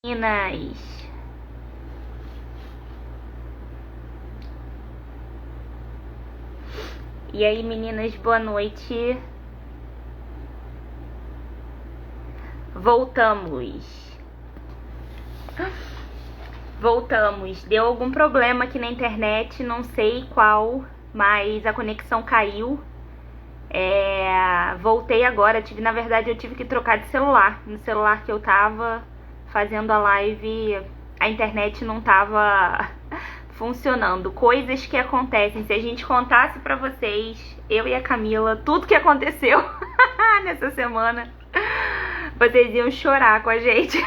Meninas. E aí, meninas, boa noite. Voltamos. Deu algum problema aqui na internet, não sei qual, mas a conexão caiu. Voltei agora. Na verdade, eu tive que trocar de celular. No celular que eu tava fazendo a live, a internet não tava funcionando. Coisas que acontecem. Se a gente contasse pra vocês, eu e a Camila, tudo que aconteceu nessa semana, vocês iam chorar com a gente.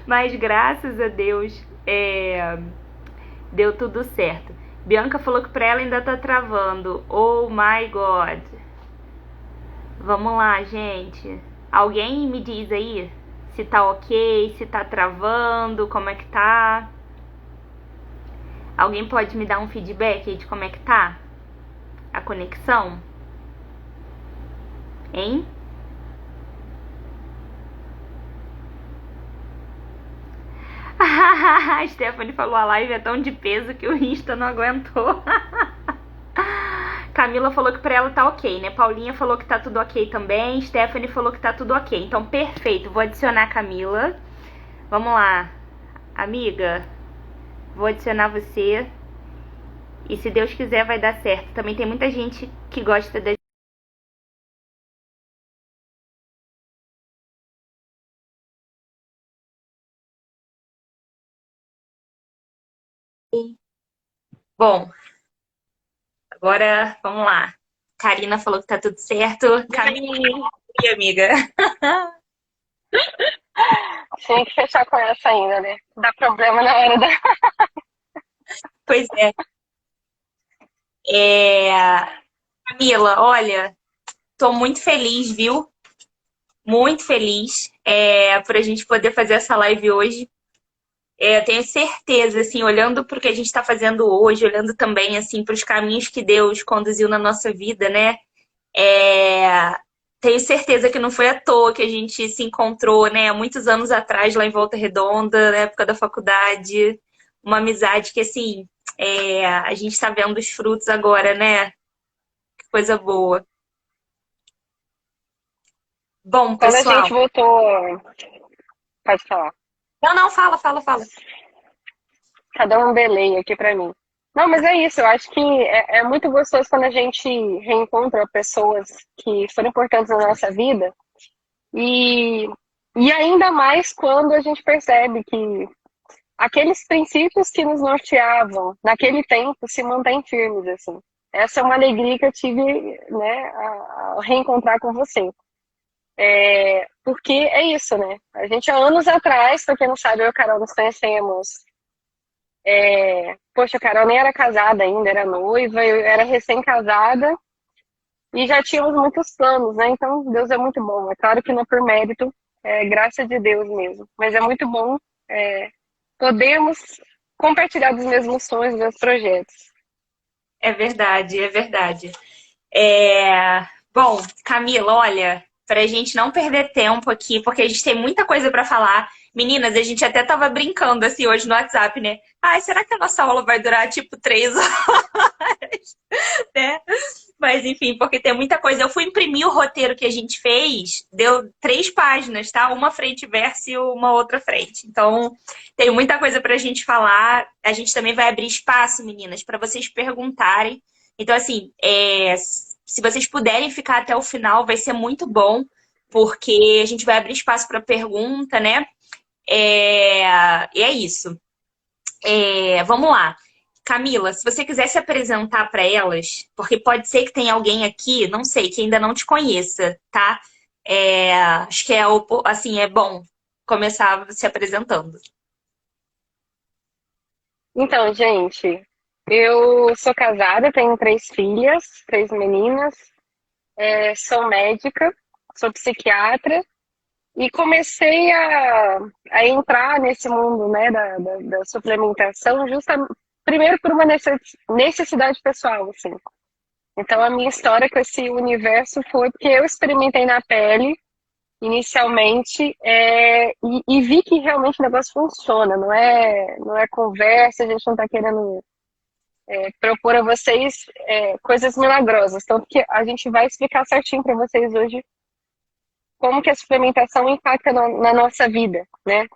Mas graças a Deus deu tudo certo. Bianca falou que pra ela ainda tá travando. Oh my God. Vamos lá, gente. Alguém me diz aí se tá ok, se tá travando, como é que tá? Alguém pode me dar um feedback aí de como é que tá a conexão? Hein? A Stephanie falou: a live é tão de peso que o Insta não aguentou. Camila falou que pra ela tá ok, né? Paulinha falou que tá tudo ok também. Stephanie falou que tá tudo ok. Então, perfeito. Vou adicionar a Camila. Vamos lá. Amiga, vou adicionar você. E se Deus quiser, vai dar certo. Também tem muita gente que gosta da... Bom, agora vamos lá. Karina falou que tá tudo certo. Camila, e amiga. Tinha que fechar com essa ainda, né? Dá problema na hora da. Pois Camila, olha, tô muito feliz, viu? Muito feliz por a gente poder fazer essa live hoje. Eu tenho certeza, assim, olhando para o que a gente está fazendo hoje, olhando também, assim, para os caminhos que Deus conduziu na nossa vida, né? É, Tenho certeza que não foi à toa que a gente se encontrou, né? Há muitos anos atrás, lá em Volta Redonda, na época da faculdade. Uma amizade que, assim, a gente está vendo os frutos agora, né? Que coisa boa. Bom, Quando a gente pessoal. voltou. Pode falar. Não, não, fala, fala, fala. Tá dando um delay aqui pra mim. Não, mas é isso. Eu acho que é muito gostoso quando a gente reencontra pessoas que foram importantes na nossa vida. E, e ainda mais quando a gente percebe que aqueles princípios que nos norteavam naquele tempo se mantêm firmes, assim. Essa é uma alegria que eu tive, né, a reencontrar com você. Porque é isso, né? A gente há anos atrás, pra quem não sabe, eu e a Carol nos conhecemos. Poxa, a Carol nem era casada ainda, era noiva, eu era recém-casada e já tínhamos muitos planos, né? Então, Deus é muito bom. É claro que não é por mérito, é graça de Deus mesmo. Mas é muito bom podermos compartilhar dos mesmos sonhos, dos mesmos projetos. É verdade, é verdade. Bom, Camila, olha, para a gente não perder tempo aqui, porque a gente tem muita coisa para falar. Meninas, a gente até tava brincando assim hoje no WhatsApp, né? Ai, será que a nossa aula vai durar tipo 3 horas, né? Mas enfim, porque tem muita coisa. Eu fui imprimir o roteiro que a gente fez, deu 3 páginas, tá? Uma frente e verso e uma outra frente. Então, tem muita coisa pra gente falar. A gente também vai abrir espaço, meninas, para vocês perguntarem. Então, assim, se vocês puderem ficar até o final, vai ser muito bom, porque a gente vai abrir espaço para pergunta, né? E é isso. Vamos lá. Camila, se você quiser se apresentar para elas, porque pode ser que tenha alguém aqui, não sei, que ainda não te conheça, tá? Acho que assim, é bom começar se apresentando. Então, gente, eu sou casada, tenho 3 filhas, 3 meninas, sou médica, sou psiquiatra e comecei a entrar nesse mundo, né, da suplementação justamente primeiro por uma necessidade pessoal, assim. Então a minha história com esse universo foi porque eu experimentei na pele inicialmente, e vi que realmente o negócio funciona, não é conversa, a gente não está querendo propor a vocês coisas milagrosas. Tanto que a gente vai explicar certinho para vocês hoje como que a suplementação impacta na nossa vida, né?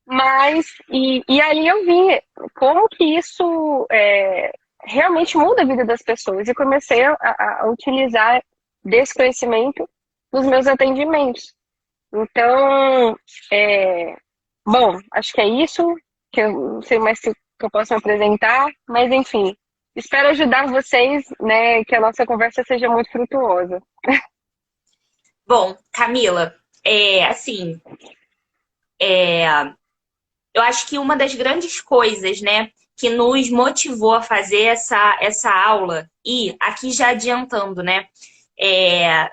Mas, e aí eu vi como que isso realmente muda a vida das pessoas e comecei a utilizar desse conhecimento nos meus atendimentos. Então, bom, acho que é isso, que eu não sei mais se que eu posso me apresentar, mas enfim, espero ajudar vocês, né, que a nossa conversa seja muito frutuosa. Bom, Camila, assim, eu acho que uma das grandes coisas, né, que nos motivou a fazer essa aula, e aqui já adiantando, né, é,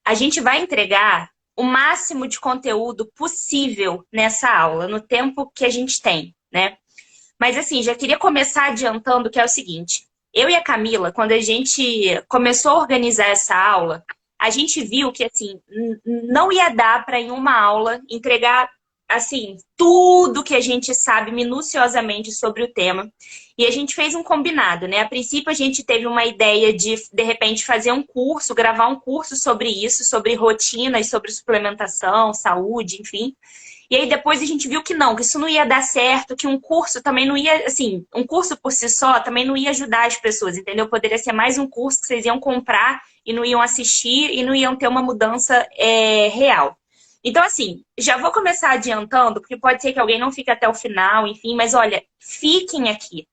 a gente vai entregar o máximo de conteúdo possível nessa aula, no tempo que a gente tem, né? Mas assim, já queria começar adiantando que é o seguinte: eu e a Camila, quando a gente começou a organizar essa aula, a gente viu que assim, não ia dar para em uma aula entregar assim tudo que a gente sabe minuciosamente sobre o tema. E a gente fez um combinado, né? A princípio a gente teve uma ideia de repente fazer um curso, gravar um curso sobre isso, sobre rotinas, sobre suplementação, saúde, enfim. E aí depois a gente viu que não, que isso não ia dar certo, que um curso também não ia, assim, um curso por si só também não ia ajudar as pessoas, entendeu? Poderia ser mais um curso que vocês iam comprar e não iam assistir e não iam ter uma mudança real. Então, assim, já vou começar adiantando, porque pode ser que alguém não fique até o final, enfim, mas olha, fiquem aqui.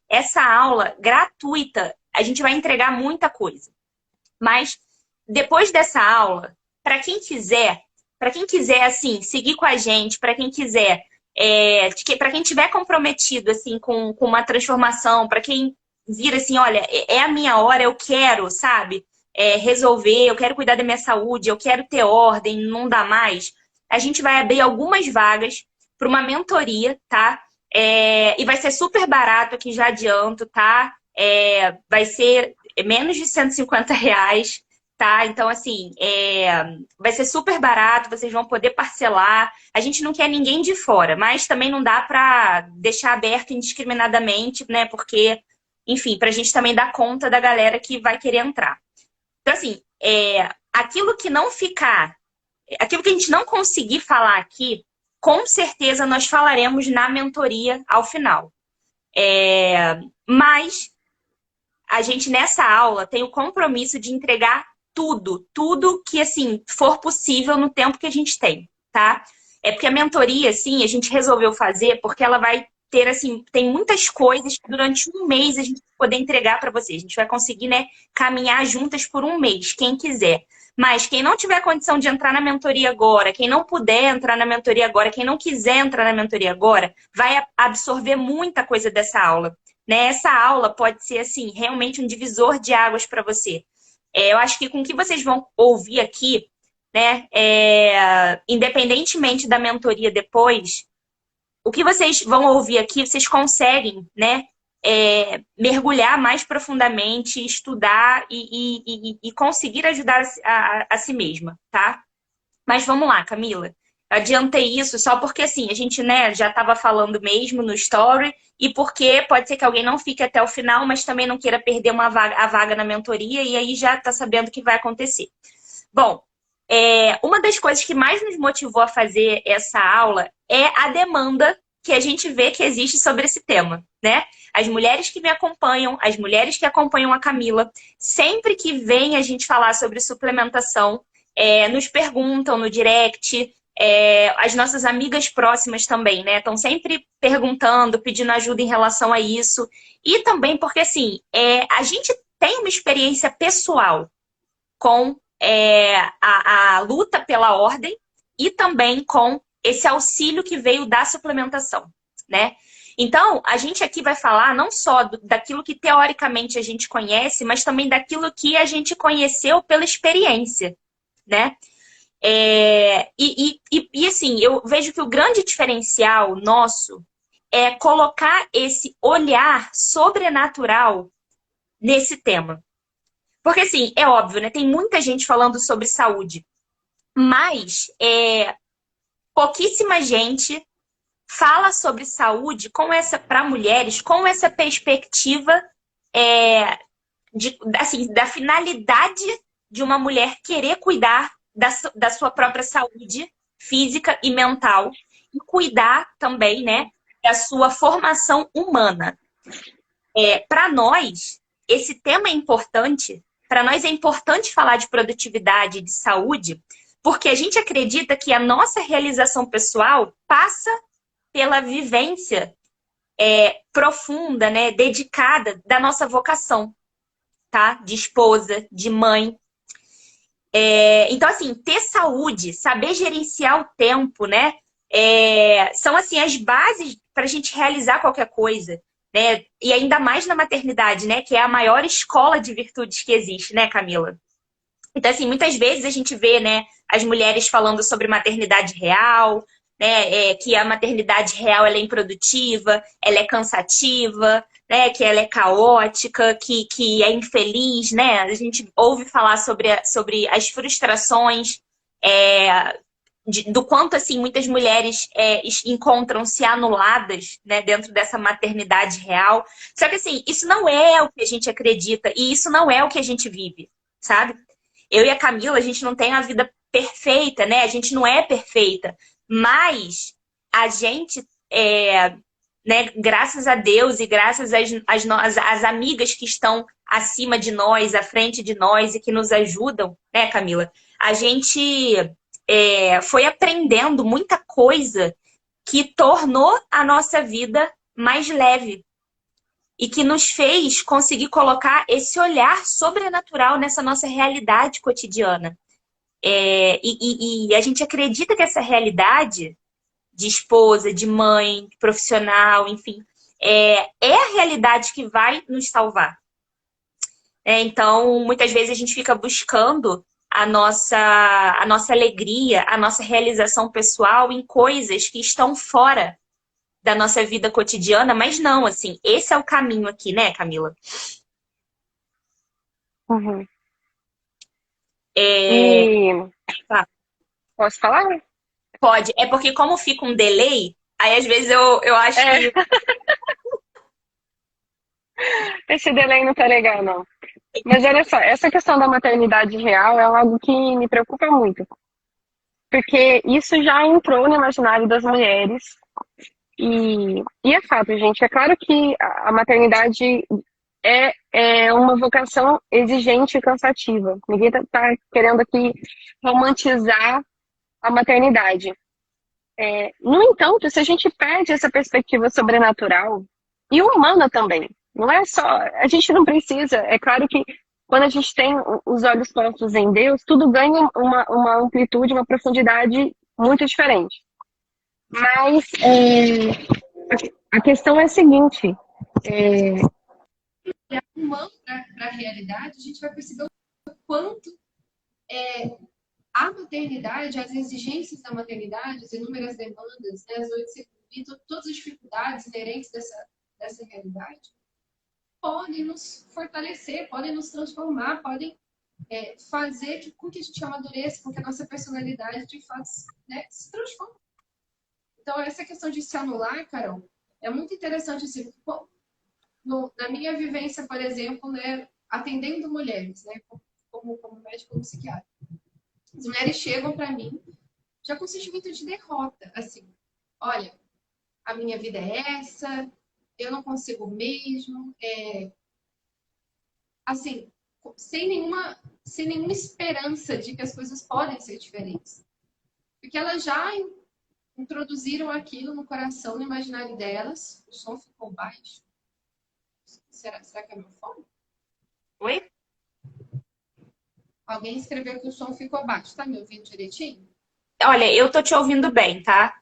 Essa aula gratuita, a gente vai entregar muita coisa. Mas depois dessa aula, para quem quiser assim, seguir com a gente, para quem quiser, para quem tiver comprometido assim com uma transformação, para quem vira assim, olha, é a minha hora, eu quero, sabe? Resolver, eu quero cuidar da minha saúde, eu quero ter ordem, não dá mais. A gente vai abrir algumas vagas para uma mentoria, tá? E vai ser super barato aqui, já adianto, tá? Vai ser menos de R$ 150, tá? Então, assim, vai ser super barato, vocês vão poder parcelar. A gente não quer ninguém de fora, mas também não dá para deixar aberto indiscriminadamente, né? Porque, enfim, para a gente também dar conta da galera que vai querer entrar. Então, assim, aquilo que não ficar, aquilo que a gente não conseguir falar aqui, com certeza nós falaremos na mentoria ao final. Mas a gente nessa aula tem o compromisso de entregar tudo que assim for possível no tempo que a gente tem, tá? É porque a mentoria, assim, a gente resolveu fazer porque ela vai ter assim, tem muitas coisas que durante um mês a gente vai poder entregar para vocês. A gente vai conseguir, né, caminhar juntas por um mês, quem quiser. Mas quem não tiver condição de entrar na mentoria agora, quem não puder entrar na mentoria agora, quem não quiser entrar na mentoria agora, vai absorver muita coisa dessa aula, né? Essa aula pode ser, assim, realmente um divisor de águas para você. Eu acho que com o que vocês vão ouvir aqui, né? Independentemente da mentoria depois, o que vocês vão ouvir aqui, vocês conseguem, né? Mergulhar mais profundamente, estudar e conseguir ajudar a si mesma, tá? Mas vamos lá, Camila. Eu adiantei isso só porque, assim, a gente, né, já estava falando mesmo no story e porque pode ser que alguém não fique até o final, mas também não queira perder a vaga na mentoria e aí já está sabendo o que vai acontecer. Bom, uma das coisas que mais nos motivou a fazer essa aula é a demanda que a gente vê que existe sobre esse tema, né? As mulheres que me acompanham, as mulheres que acompanham a Camila, sempre que vem a gente falar sobre suplementação, nos perguntam no direct, as nossas amigas próximas também, né? Estão sempre perguntando, pedindo ajuda em relação a isso. E também porque, assim, a gente tem uma experiência pessoal com a luta pela ordem e também com esse auxílio que veio da suplementação, né? Então, a gente aqui vai falar não só daquilo que teoricamente a gente conhece, mas também daquilo que a gente conheceu pela experiência, né? E assim, eu vejo que o grande diferencial nosso é colocar esse olhar sobrenatural nesse tema. Porque, assim, é óbvio, né? Tem muita gente falando sobre saúde. Mas pouquíssima gente fala sobre saúde para mulheres com essa perspectiva assim, da finalidade de uma mulher querer cuidar da sua própria saúde física e mental e cuidar também, né, da sua formação humana. Para nós, esse tema é importante. Para nós é importante falar de produtividade e de saúde, porque a gente acredita que a nossa realização pessoal passa pela vivência profunda, né, dedicada da nossa vocação, tá? De esposa, de mãe. Então, assim, ter saúde, saber gerenciar o tempo, né? São, assim, as bases para a gente realizar qualquer coisa, né? E ainda mais na maternidade, né? Que é a maior escola de virtudes que existe, né, Camila? Então, assim, muitas vezes a gente vê, né, as mulheres falando sobre maternidade real, né, que a maternidade real ela é improdutiva, ela é cansativa, né, que ela é caótica, que é infeliz, né? A gente ouve falar sobre as frustrações, do quanto, assim, muitas mulheres encontram-se anuladas, né, dentro dessa maternidade real. Só que, assim, isso não é o que a gente acredita e isso não é o que a gente vive, sabe? Eu e a Camila, a gente não tem uma vida perfeita, né? A gente não é perfeita, mas a gente, né, graças a Deus e graças às amigas que estão acima de nós, à frente de nós e que nos ajudam, né, Camila? A gente foi aprendendo muita coisa que tornou a nossa vida mais leve e que nos fez conseguir colocar esse olhar sobrenatural nessa nossa realidade cotidiana. E a gente acredita que essa realidade de esposa, de mãe, de profissional, enfim, é a realidade que vai nos salvar. Então, muitas vezes a gente fica buscando a nossa alegria, a nossa realização pessoal em coisas que estão fora da nossa vida cotidiana, mas não, assim, esse é o caminho aqui, né, Camila? Uhum. É, E tá. posso falar? Pode. É porque como fica um delay, aí às vezes eu acho É, que... esse delay não tá legal, não. Mas olha só, essa questão da maternidade real é algo que me preocupa muito. Porque isso já entrou no imaginário das mulheres. E é fato, gente. É claro que a maternidade é uma vocação exigente e cansativa. Ninguém tá querendo aqui romantizar a maternidade. No entanto, se a gente perde essa perspectiva sobrenatural e humana também, não é só. A gente não precisa. É claro que quando a gente tem os olhos postos em Deus, tudo ganha uma amplitude, uma profundidade muito diferente. Mas a questão é a seguinte: é, Humano para a realidade, a gente vai perceber o quanto a maternidade, as exigências da maternidade, as inúmeras demandas, né, as noites sem dormir, todas as dificuldades inerentes dessa realidade, podem nos fortalecer, podem nos transformar, podem fazer com que a gente amadureça, com que a nossa personalidade, de fato, né, se transforme. Então, essa questão de se anular, Carol, é muito interessante. Assim, na minha vivência, por exemplo, né, atendendo mulheres, né, como médico, como psiquiatra, as mulheres chegam para mim já com sentimento de derrota, assim, olha, a minha vida é essa, eu não consigo mesmo, assim, sem nenhuma esperança de que as coisas podem ser diferentes. Porque elas já introduziram aquilo no coração, no imaginário delas, o som ficou baixo. Será que é meu fone? Oi? Alguém escreveu que o som ficou baixo. Tá me ouvindo direitinho? Olha, eu tô te ouvindo bem, tá?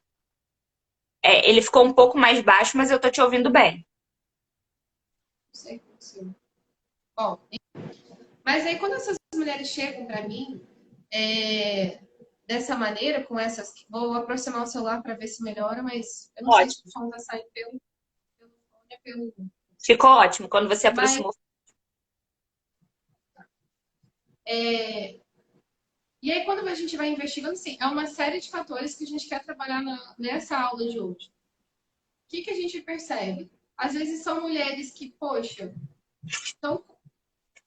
Ele ficou um pouco mais baixo, mas eu tô te ouvindo bem. Não sei o que aconteceu. Bom, mas aí quando essas mulheres chegam para mim dessa maneira, com essas. Vou aproximar o celular para ver se melhora, mas eu não sei se o Ótimo. som tá saindo pelo fone ou pelo. Ficou ótimo quando você Mas aproximou. E aí, quando a gente vai investigando, assim, é uma série de fatores que a gente quer trabalhar nessa aula de hoje. O que a gente percebe? Às vezes são mulheres que, poxa, então,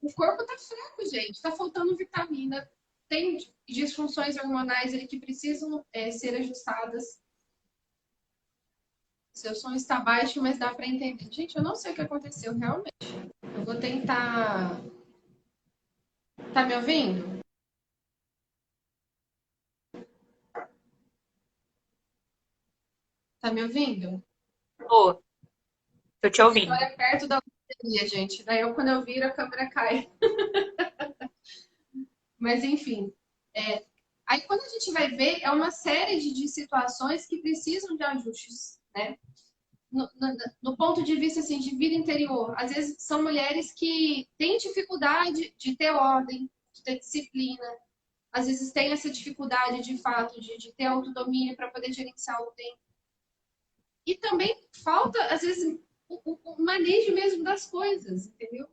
o corpo tá fraco, gente, tá faltando vitamina, tem disfunções hormonais ali que precisam ser ajustadas. Seu som está baixo, mas dá para entender. Gente, eu não sei o que aconteceu realmente. Eu vou tentar. Tá me ouvindo? Tá me ouvindo? Tô, tô te ouvindo. Olha perto da bateria, gente. Daí quando eu viro, a câmera cai. Mas enfim. Aí quando a gente vai ver, é uma série de situações que precisam de ajustes, né? No ponto de vista assim, de vida interior, às vezes são mulheres que têm dificuldade de ter ordem, de ter disciplina, às vezes têm essa dificuldade de fato de ter autodomínio para poder gerenciar o tempo. E também falta, às vezes, o manejo mesmo das coisas, entendeu?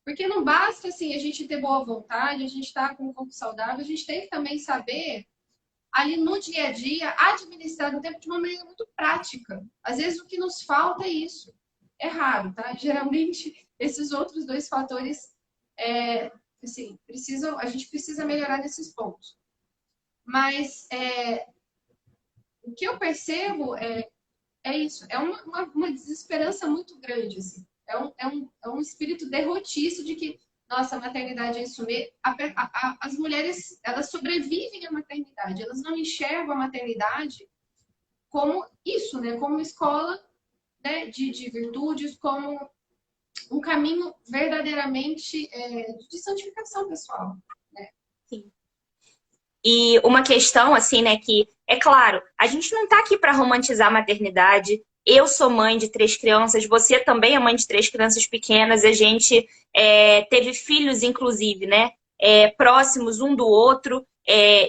Porque não basta assim a gente ter boa vontade, a gente estar com um corpo saudável, a gente tem que também saber ali no dia a dia, administrar o tempo de uma maneira muito prática. Às vezes o que nos falta é isso. É raro, tá? Geralmente, esses outros dois fatores, assim, a gente precisa melhorar nesses pontos. Mas o que eu percebo é isso, é uma desesperança muito grande, assim. É um espírito derrotista de que, nossa, a maternidade é isso mesmo. As mulheres, elas sobrevivem à maternidade, elas não enxergam a maternidade como isso, né? Como escola, né? de virtudes, como um caminho verdadeiramente de santificação pessoal. Né? Sim. E uma questão, assim, né, que, é claro, a gente não tá aqui para romantizar a maternidade. Eu sou mãe de 3 crianças, você também é mãe de 3 crianças pequenas, a gente teve filhos, inclusive, né, próximos um do outro.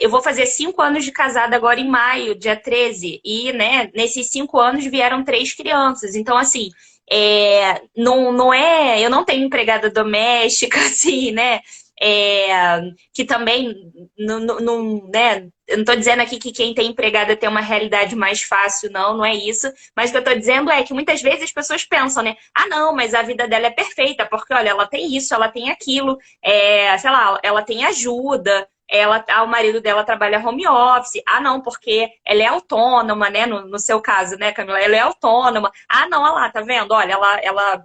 Eu vou fazer 5 anos de casada agora em maio, dia 13, e, né, nesses 5 anos vieram 3 crianças. Então, assim, não é, eu não tenho empregada doméstica, assim, né? Que também né, eu não estou dizendo aqui que quem tem empregada tem uma realidade mais fácil, não é isso. Mas o que eu estou dizendo é que muitas vezes as pessoas pensam, né? Ah, não, mas a vida dela é perfeita, porque olha, ela tem isso, ela tem aquilo, sei lá, ela tem ajuda, o marido dela trabalha home office. Ah, não, porque ela é autônoma, né? No seu caso, né, Camila? Ela é autônoma. Ah, não, olha lá, tá vendo? Olha, ela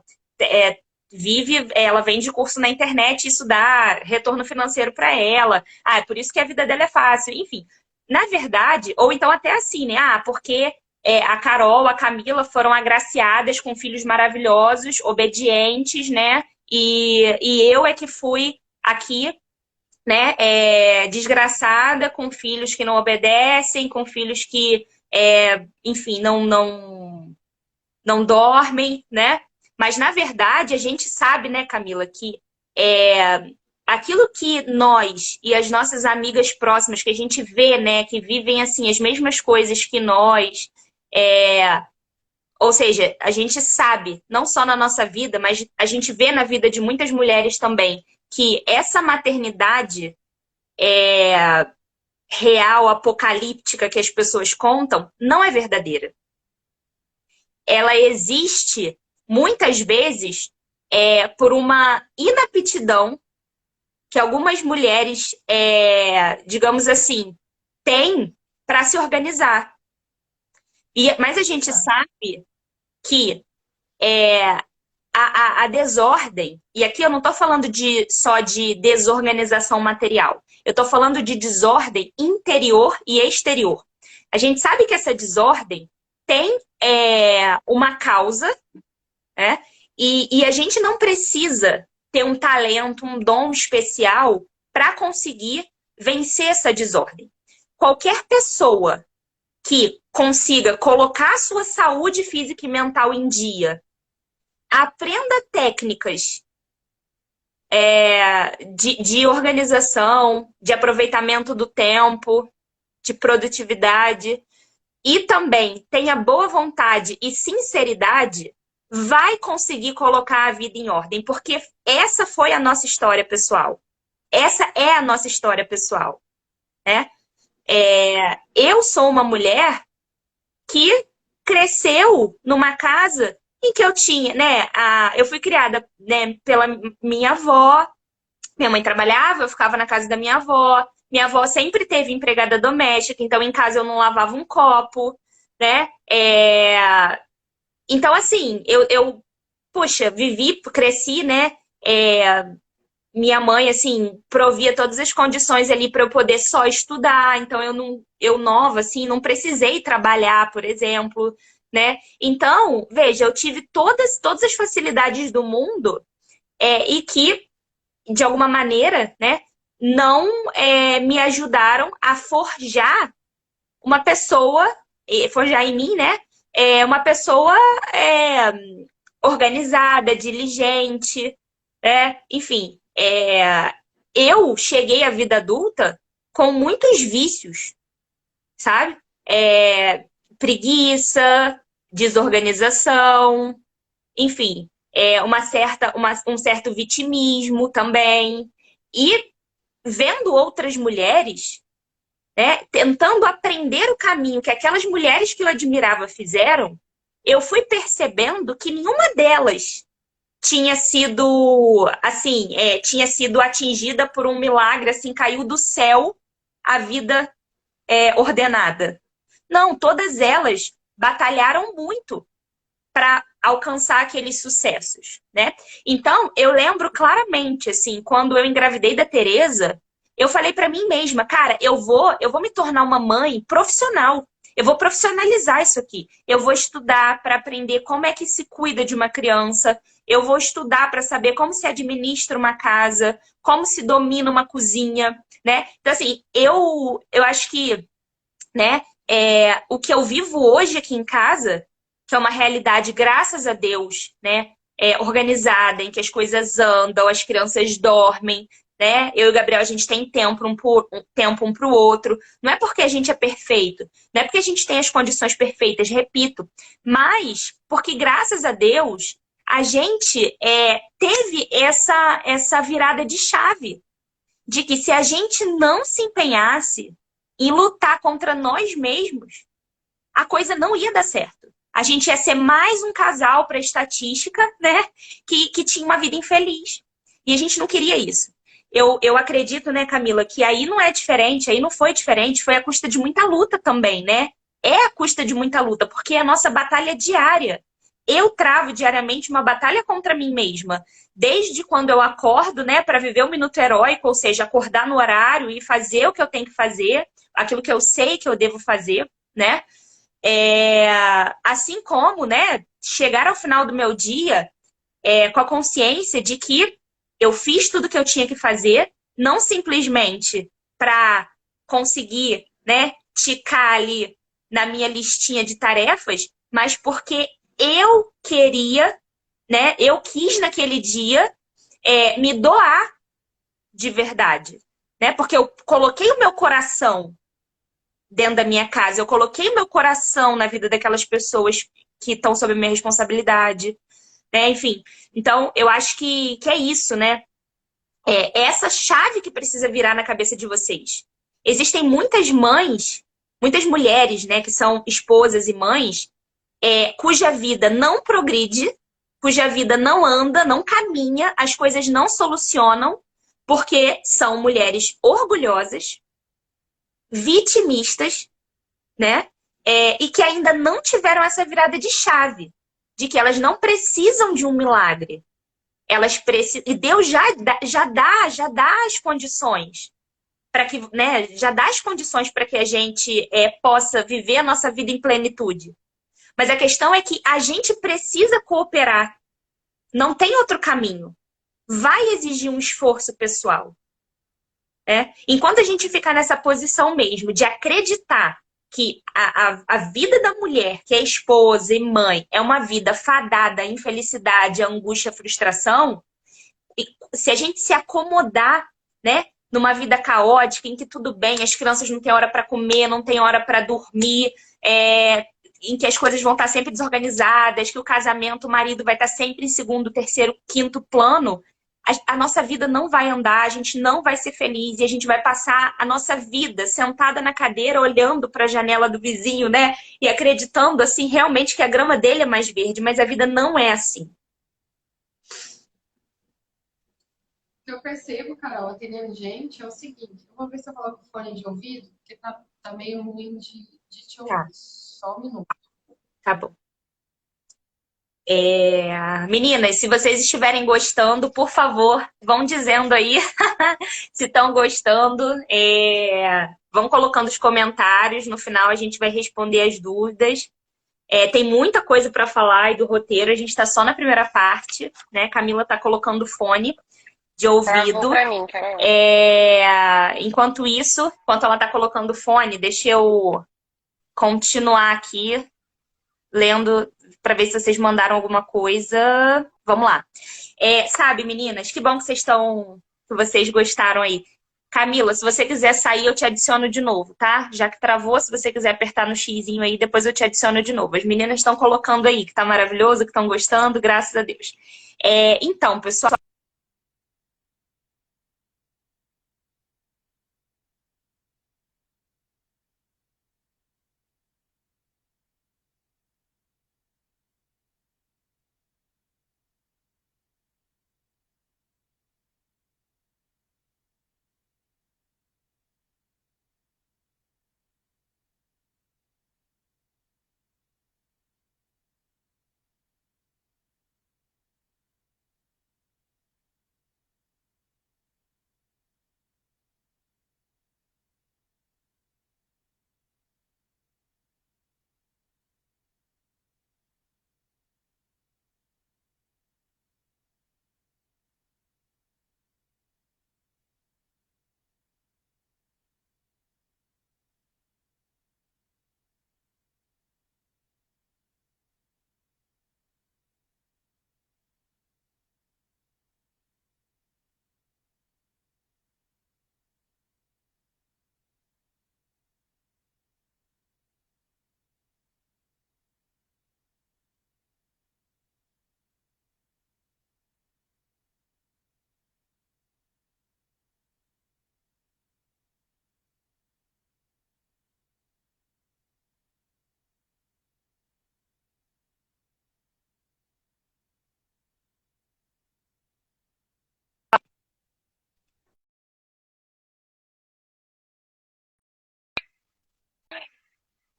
ela vende curso na internet, isso dá retorno financeiro para ela. Ah, é por isso que a vida dela é fácil. Enfim, na verdade, ou então até assim, né? Ah, porque a Carol, a Camila foram agraciadas com filhos maravilhosos, obedientes, né? E eu é que fui aqui, né? Desgraçada, com filhos que não obedecem, com filhos que, enfim, não dormem, né? Mas, na verdade, a gente sabe, né, Camila, que aquilo que nós e as nossas amigas próximas, que a gente vê, né, que vivem, assim, as mesmas coisas que nós, ou seja, a gente sabe, não só na nossa vida, mas a gente vê na vida de muitas mulheres também, que essa maternidade real, apocalíptica que as pessoas contam, não é verdadeira. Ela existe muitas vezes por uma inaptidão que algumas mulheres, digamos assim, têm para se organizar. Mas a gente sabe que a desordem, e aqui eu não estou falando só de desorganização material, eu estou falando de desordem interior e exterior. A gente sabe que essa desordem tem uma causa, né? E a gente não precisa ter um talento, um dom especial para conseguir vencer essa desordem. Qualquer pessoa que consiga colocar a sua saúde física e mental em dia, aprenda técnicas de organização, de aproveitamento do tempo, de produtividade, e também tenha boa vontade e sinceridade, vai conseguir colocar a vida em ordem, porque essa foi a nossa história pessoal. Essa é a nossa história pessoal. né? Eu sou uma mulher que cresceu numa casa em que eu tinha, né? Eu fui criada, né, pela minha avó. Minha mãe trabalhava, eu ficava na casa da minha avó. Minha avó sempre teve empregada doméstica, então em casa eu não lavava um copo, né? Então, assim, puxa, vivi, cresci, né? Minha mãe, assim, provia todas as condições ali para eu poder só estudar. Então, eu nova, assim, não precisei trabalhar, por exemplo, né? Então, veja, eu tive todas as facilidades do mundo e que, de alguma maneira, né, não me ajudaram a forjar uma pessoa, forjar em mim, né? Uma pessoa é, organizada, diligente, enfim. Eu cheguei à vida adulta com muitos vícios, sabe? Preguiça, desorganização, enfim, um certo vitimismo também. E vendo outras mulheres, né, tentando aprender o caminho que aquelas mulheres que eu admirava fizeram, eu fui percebendo que nenhuma delas tinha sido assim, tinha sido atingida por um milagre, assim, caiu do céu a vida ordenada. Não, todas elas batalharam muito para alcançar aqueles sucessos, né? Então, eu lembro claramente, assim, quando eu engravidei da Tereza, eu falei para mim mesma, cara, eu vou me tornar uma mãe profissional. Eu vou profissionalizar isso aqui. Eu vou estudar para aprender como é que se cuida de uma criança. Eu vou estudar para saber como se administra uma casa, como se domina uma cozinha, né? Então, assim, eu acho que, né, o que eu vivo hoje aqui em casa, que é uma realidade, graças a Deus, né, organizada, em que as coisas andam, as crianças dormem, né? Eu e o Gabriel, a gente tem tempo um para o outro. Não é porque a gente é perfeito, não é porque a gente tem as condições perfeitas, repito, mas porque, graças a Deus, a gente teve essa virada de chave de que se a gente não se empenhasse em lutar contra nós mesmos, a coisa não ia dar certo. A gente ia ser mais um casal para a estatística, né? Que tinha uma vida infeliz. E a gente não queria isso. Eu acredito, né, Camila, que aí não é diferente, aí não foi diferente, foi a custa de muita luta também, né? É a custa de muita luta, porque é a nossa batalha diária. Eu travo diariamente uma batalha contra mim mesma. Desde quando eu acordo, né, para viver o minuto heróico, ou seja, acordar no horário e fazer o que eu tenho que fazer, aquilo que eu sei que eu devo fazer, né? Assim como, né, chegar ao final do meu dia com a consciência de que eu fiz tudo que eu tinha que fazer, não simplesmente para conseguir, né, ticar ali na minha listinha de tarefas, mas porque eu queria, né, eu quis naquele dia me doar de verdade, né, porque eu coloquei o meu coração dentro da minha casa. Eu coloquei meu coração na vida daquelas pessoas que estão sob a minha responsabilidade, né? Enfim, então eu acho que é isso, né? É essa chave que precisa virar na cabeça de vocês. Existem muitas mães, muitas mulheres, né, que são esposas e mães, cuja vida não progride, cuja vida não anda, não caminha, as coisas não solucionam, porque são mulheres orgulhosas, vitimistas, né? E que ainda não tiveram essa virada de chave, de que elas não precisam de um milagre. Elas precisam, e Deus já dá as condições para que, né? Já dá as condições para que a gente possa viver a nossa vida em plenitude. Mas a questão é que a gente precisa cooperar. Não tem outro caminho. Vai exigir um esforço pessoal. Enquanto a gente ficar nessa posição mesmo de acreditar que a vida da mulher, que é esposa e mãe, é uma vida fadada à infelicidade, à angústia, à frustração, e se a gente se acomodar, né, numa vida caótica, em que tudo bem, as crianças não têm hora para comer, não têm hora para dormir, em que as coisas vão estar sempre desorganizadas, que o casamento, o marido vai estar sempre em segundo, terceiro, quinto plano, a nossa vida não vai andar, a gente não vai ser feliz e a gente vai passar a nossa vida sentada na cadeira olhando para a janela do vizinho, né? E acreditando assim realmente que a grama dele é mais verde, mas a vida não é assim. O que eu percebo, Carol, atendendo gente, é o seguinte: eu vou ver se eu coloco o fone de ouvido, porque tá meio ruim de te Tá, ouvir. Só um minuto. tá bom. Meninas, se vocês estiverem gostando, por favor, vão dizendo aí se estão gostando. Vão colocando os comentários. No final a gente vai responder as dúvidas. Tem muita coisa para falar aí do roteiro. A gente está só na primeira parte, né? Camila está colocando fone de Travou ouvido. pra mim, Carol. Enquanto isso, enquanto ela está colocando fone, deixa eu continuar aqui lendo para ver se vocês mandaram alguma coisa. Vamos lá. Sabe, meninas, que bom que que vocês gostaram aí. Camila, se você quiser sair, eu te adiciono de novo, tá? Já que travou, se você quiser apertar no xizinho aí, depois eu te adiciono de novo. As meninas estão colocando aí que tá maravilhoso, que estão gostando, graças a Deus. Então, pessoal.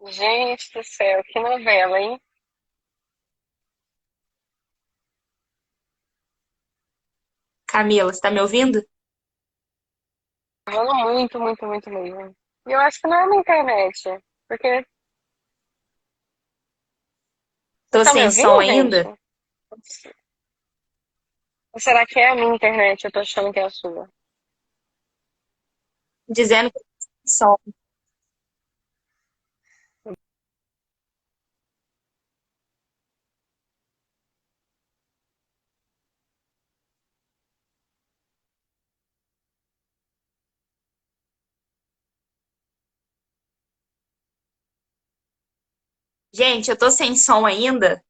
Gente do céu, que novela, hein? Camila, você tá me ouvindo? Falando muito, muito, muito mesmo. E eu acho que não é na internet. Porque. Vocês Tô estão me sem som ouvindo, gente? ainda? Ou será que é a minha internet? Eu tô achando que é a sua. Dizendo que tô sem som. Gente, eu tô sem som ainda.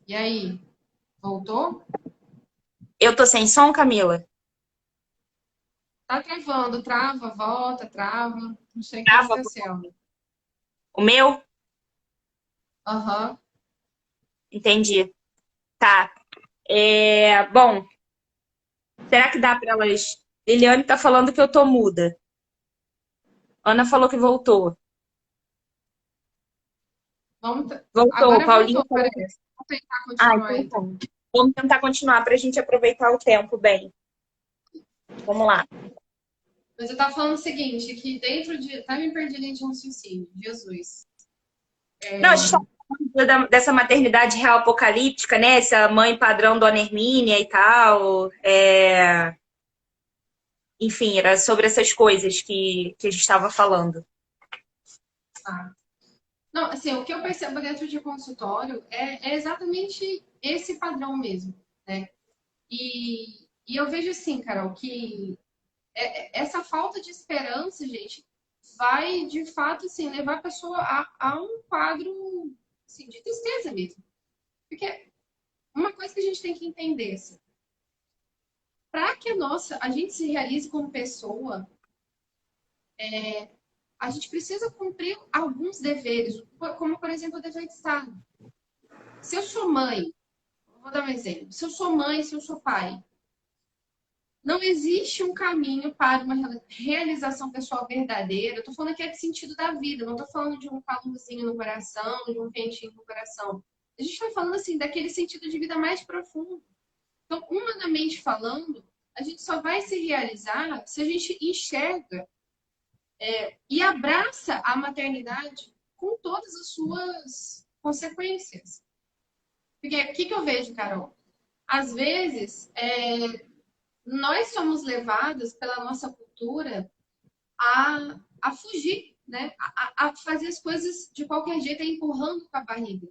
E aí? Voltou? Eu tô sem som, Camila? Tá travando, trava, volta, trava. Não sei o que Trava aconteceu. o meu? Aham. Entendi. Tá. Bom, será que dá pra elas? Eliane tá falando que eu tô muda. Ana falou que voltou. Voltou. Agora Paulinho voltou. falou. Peraí, vou tentar continuar Então então. tá. Vamos tentar continuar pra gente aproveitar o tempo bem. Vamos lá. Mas eu tava falando o seguinte, que dentro de... Até me perdi dentro de um raciocínio. Jesus. Não, a gente tá falando dessa maternidade real apocalíptica, né? Essa mãe padrão Dona Hermínia e tal. Enfim, era sobre essas coisas que a gente estava falando. Ah. Não, assim, o que eu percebo dentro de consultório é exatamente esse padrão mesmo, né? E eu vejo assim, Carol, que essa falta de esperança, gente, vai de fato assim, levar a pessoa a um quadro assim, de tristeza mesmo. Porque uma coisa que a gente tem que entender, assim, para que a gente se realize como pessoa, a gente precisa cumprir alguns deveres, como, por exemplo, o dever de Estado. Se eu sou mãe, vou dar um exemplo. Se eu sou mãe, se eu sou pai, não existe um caminho para uma realização pessoal verdadeira. Eu estou falando aqui de sentido da vida, não estou falando de um calorzinho no coração, de um quentinho no coração. A gente está falando assim daquele sentido de vida mais profundo. Então, humanamente falando, a gente só vai se realizar se a gente enxerga e abraça a maternidade com todas as suas consequências. Porque o que eu vejo, Carol? Às vezes, nós somos levados pela nossa cultura a fugir, né? A fazer as coisas de qualquer jeito, empurrando com a barriga.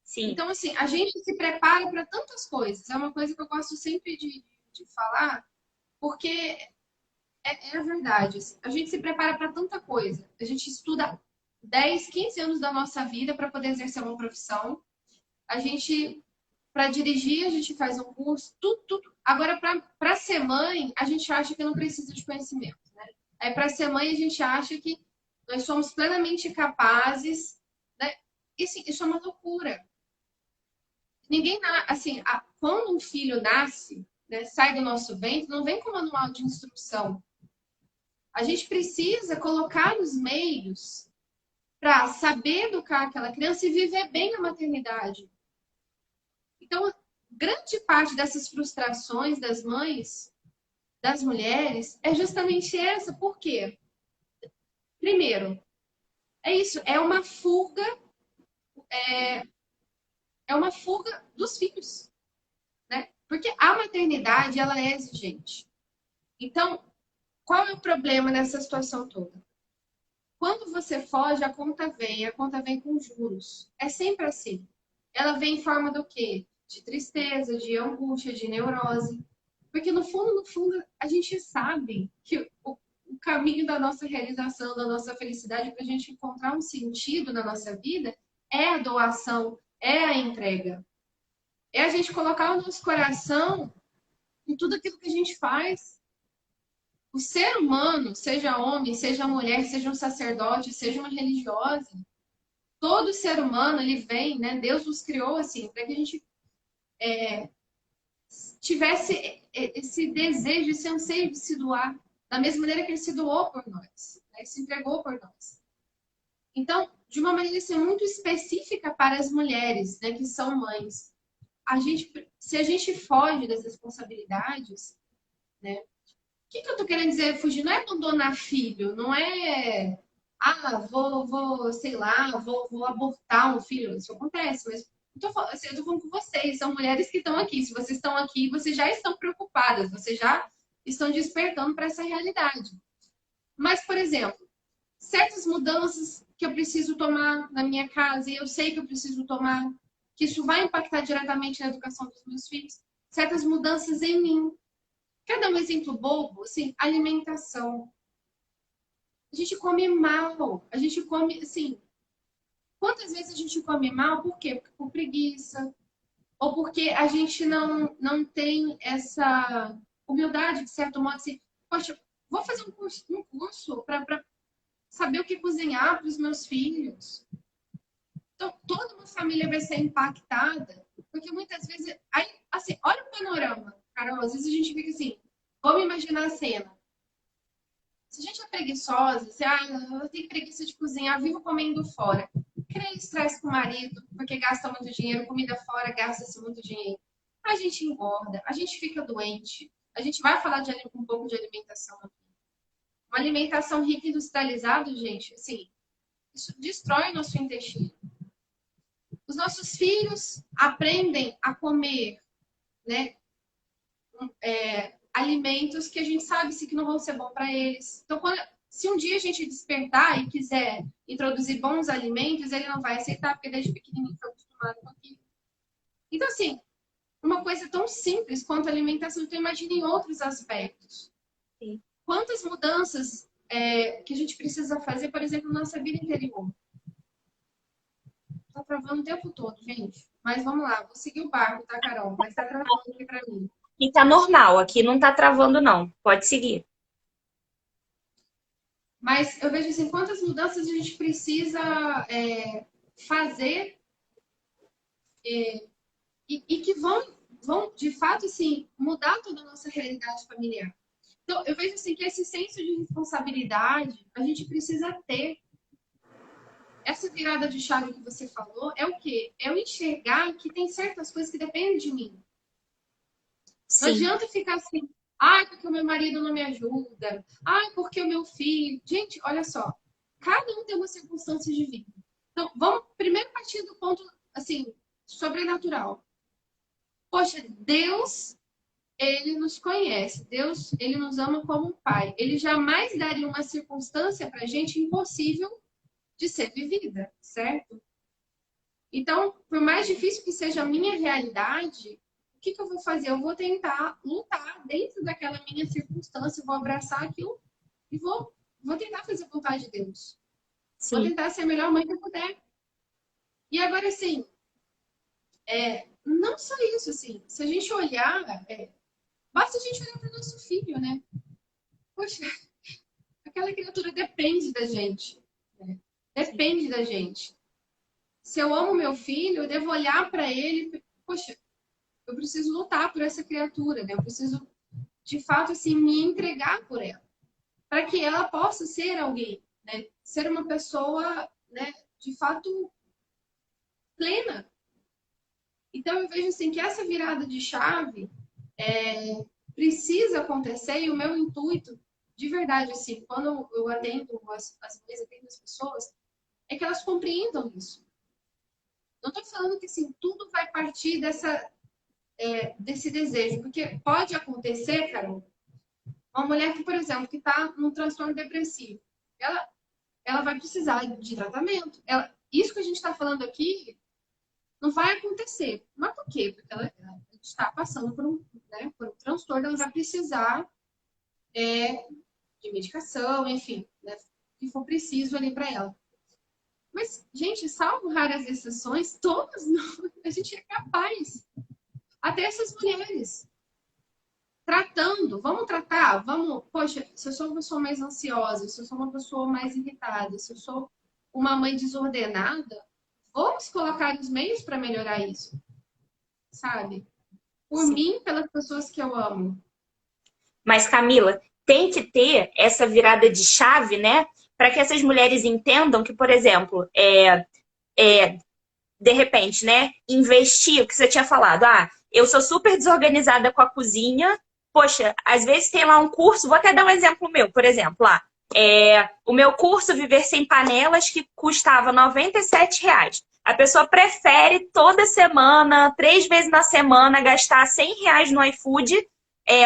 Sim. Então, assim, a gente se prepara para tantas coisas. É uma coisa que eu gosto sempre de falar, porque é a verdade. Assim. A gente se prepara para tanta coisa. A gente estuda 10, 15 anos da nossa vida para poder exercer uma profissão. A gente, para dirigir, a gente faz um curso, tudo. Agora, para ser mãe, a gente acha que não precisa de conhecimento, né? Aí, para ser mãe, a gente acha que nós somos plenamente capazes, né? E, assim, isso é uma loucura. Ninguém, assim, quando um filho nasce, né, sai do nosso ventre, não vem com manual de instrução. A gente precisa colocar os meios para saber educar aquela criança e viver bem a maternidade. Então, grande parte dessas frustrações das mães, das mulheres, é justamente essa. Por quê? Primeiro, é isso, é uma fuga dos filhos, né? Porque a maternidade, ela é exigente. Então, qual é o problema nessa situação toda? Quando você foge, a conta vem com juros. É sempre assim. Ela vem em forma do quê? De tristeza, de angústia, de neurose. Porque no fundo, a gente sabe que o caminho da nossa realização, da nossa felicidade, para a gente encontrar um sentido na nossa vida, é a doação, é a entrega. É a gente colocar o nosso coração em tudo aquilo que a gente faz. O ser humano, seja homem, seja mulher, seja um sacerdote, seja uma religiosa, todo ser humano, ele vem, né? Deus nos criou assim, para que a gente tivesse esse desejo, esse anseio de se doar, da mesma maneira que ele se doou por nós, né? Se entregou por nós. Então, de uma maneira assim, muito específica para as mulheres, né, que são mães, se a gente foge das responsabilidades, né? O que eu tô querendo dizer, fugir? Não é abandonar filho, não é, sei lá, vou abortar um filho. Isso acontece, mas eu tô falando com vocês, são mulheres que estão aqui. Se vocês estão aqui, vocês já estão preocupadas, vocês já estão despertando para essa realidade. Mas, por exemplo, certas mudanças que eu preciso tomar na minha casa, e eu sei que eu preciso tomar, que isso vai impactar diretamente na educação dos meus filhos, certas mudanças em mim. Quer dar um exemplo bobo? Assim, alimentação. A gente come mal. A gente come, assim... Quantas vezes a gente come mal? Por quê? Porque por preguiça. Ou porque a gente não tem essa humildade, de certo modo, assim... Poxa, vou fazer um curso para saber o que cozinhar para os meus filhos. Então, toda uma família vai ser impactada. Porque muitas vezes... Aí, assim, olha o panorama, Carol. Às vezes a gente fica assim... Vamos imaginar a cena. Se a gente é preguiçosa, se eu tenho preguiça de cozinhar, vivo comendo fora. Cria estresse com o marido, porque gasta muito dinheiro, comida fora, gasta-se muito dinheiro. A gente engorda, a gente fica doente. A gente vai falar de um pouco de alimentação aqui. Uma alimentação rica e industrializada, gente, assim, isso destrói o nosso intestino. Os nossos filhos aprendem a comer, né? Alimentos que a gente sabe que não vão ser bons para eles. Então, se um dia a gente despertar e quiser introduzir bons alimentos, ele não vai aceitar, porque desde pequenininho foi acostumado com aquilo. Então, assim, uma coisa tão simples quanto a alimentação, então imagine em outros aspectos. Sim. Quantas mudanças que a gente precisa fazer, por exemplo, na nossa vida interior. Tá travando o tempo todo, gente. Mas vamos lá, vou seguir o barco, tá, Carol? Mas tá travando aqui pra mim. E tá normal, aqui não tá travando, não. Pode seguir. Mas eu vejo assim, quantas mudanças a gente precisa fazer e que vão, de fato, assim, mudar toda a nossa realidade familiar. Então, eu vejo assim que esse senso de responsabilidade a gente precisa ter. Essa virada de chave que você falou é o quê? É eu enxergar que tem certas coisas que dependem de mim. Não Sim, adianta ficar assim, ai, porque o meu marido não me ajuda, ai, porque o meu filho. Gente, olha só, cada um tem uma circunstância de vida. Então, vamos primeiro partir do ponto, assim, sobrenatural. Poxa, Deus, ele nos conhece, Deus, ele nos ama como um pai. Ele jamais daria uma circunstância pra gente impossível de ser vivida, certo? Então, por mais difícil que seja a minha realidade, o que eu vou fazer? Eu vou tentar lutar dentro daquela minha circunstância, vou abraçar aquilo e vou tentar fazer a vontade de Deus. Vou sim. tentar ser a melhor mãe que eu puder. E agora, assim, não só isso, assim, se a gente olhar, basta a gente olhar para o nosso filho, né? Poxa, aquela criatura depende da gente. Né? Depende da gente. Se eu amo meu filho, eu devo olhar para ele, poxa, eu preciso lutar por essa criatura, né? Eu preciso, de fato, assim, me entregar por ela, para que ela possa ser alguém, né? Ser uma pessoa, né? De fato, plena. Então, eu vejo assim que essa virada de chave precisa acontecer e o meu intuito, de verdade, assim, quando eu atendo as mães, atendo as pessoas, é que elas compreendam isso. Não estou falando que assim, tudo vai partir desse desejo, porque pode acontecer, Carol, uma mulher que, por exemplo, que está num transtorno depressivo, ela vai precisar de tratamento. Isso que a gente está falando aqui não vai acontecer. Mas por quê? Porque ela está passando por um transtorno, ela vai precisar de medicação, enfim, né, que for preciso ali para ela. Mas, gente, salvo raras exceções, todas a gente é capaz. Até essas mulheres. Vamos tratar, poxa, se eu sou uma pessoa mais ansiosa, se eu sou uma pessoa mais irritada, se eu sou uma mãe desordenada, vamos colocar os meios para melhorar isso, sabe? Por Sim. mim, pelas pessoas que eu amo. Mas, Camila, tem que ter essa virada de chave, né? Para que essas mulheres entendam que, por exemplo, de repente, né? Investir, o que você tinha falado. Ah, eu sou super desorganizada com a cozinha. Poxa, às vezes tem lá um curso, vou até dar um exemplo meu, por exemplo, lá. O meu curso Viver Sem Panelas, que custava R$ 97. A pessoa prefere toda semana, 3 vezes na semana, gastar R$ 100 no iFood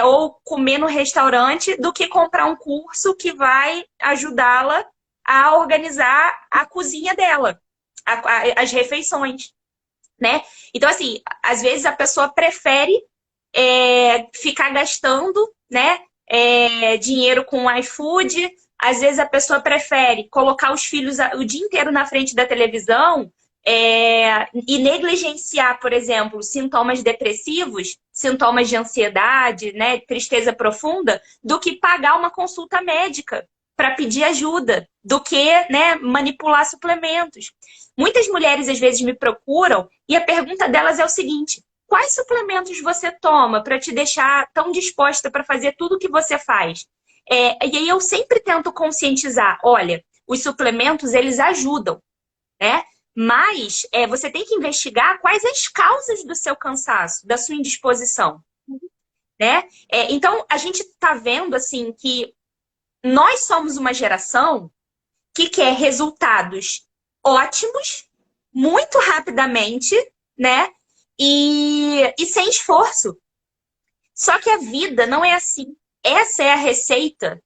ou comer no restaurante do que comprar um curso que vai ajudá-la a organizar a cozinha dela, as refeições, né? Então, assim, às vezes a pessoa prefere ficar gastando, né, dinheiro com iFood. Às vezes a pessoa prefere colocar os filhos o dia inteiro na frente da televisão e negligenciar, por exemplo, sintomas depressivos, sintomas de ansiedade, né, tristeza profunda, do que pagar uma consulta médica para pedir ajuda, do que, né, manipular suplementos. Muitas mulheres às vezes me procuram e a pergunta delas é o seguinte: quais suplementos você toma para te deixar tão disposta para fazer tudo o que você faz? E aí eu sempre tento conscientizar, olha, os suplementos, eles ajudam, né? Mas você tem que investigar quais as causas do seu cansaço, da sua indisposição, né? Então, a gente está vendo, assim, que nós somos uma geração que quer resultados ótimos, muito rapidamente, né? E sem esforço. Só que a vida não é assim. Essa é a receita,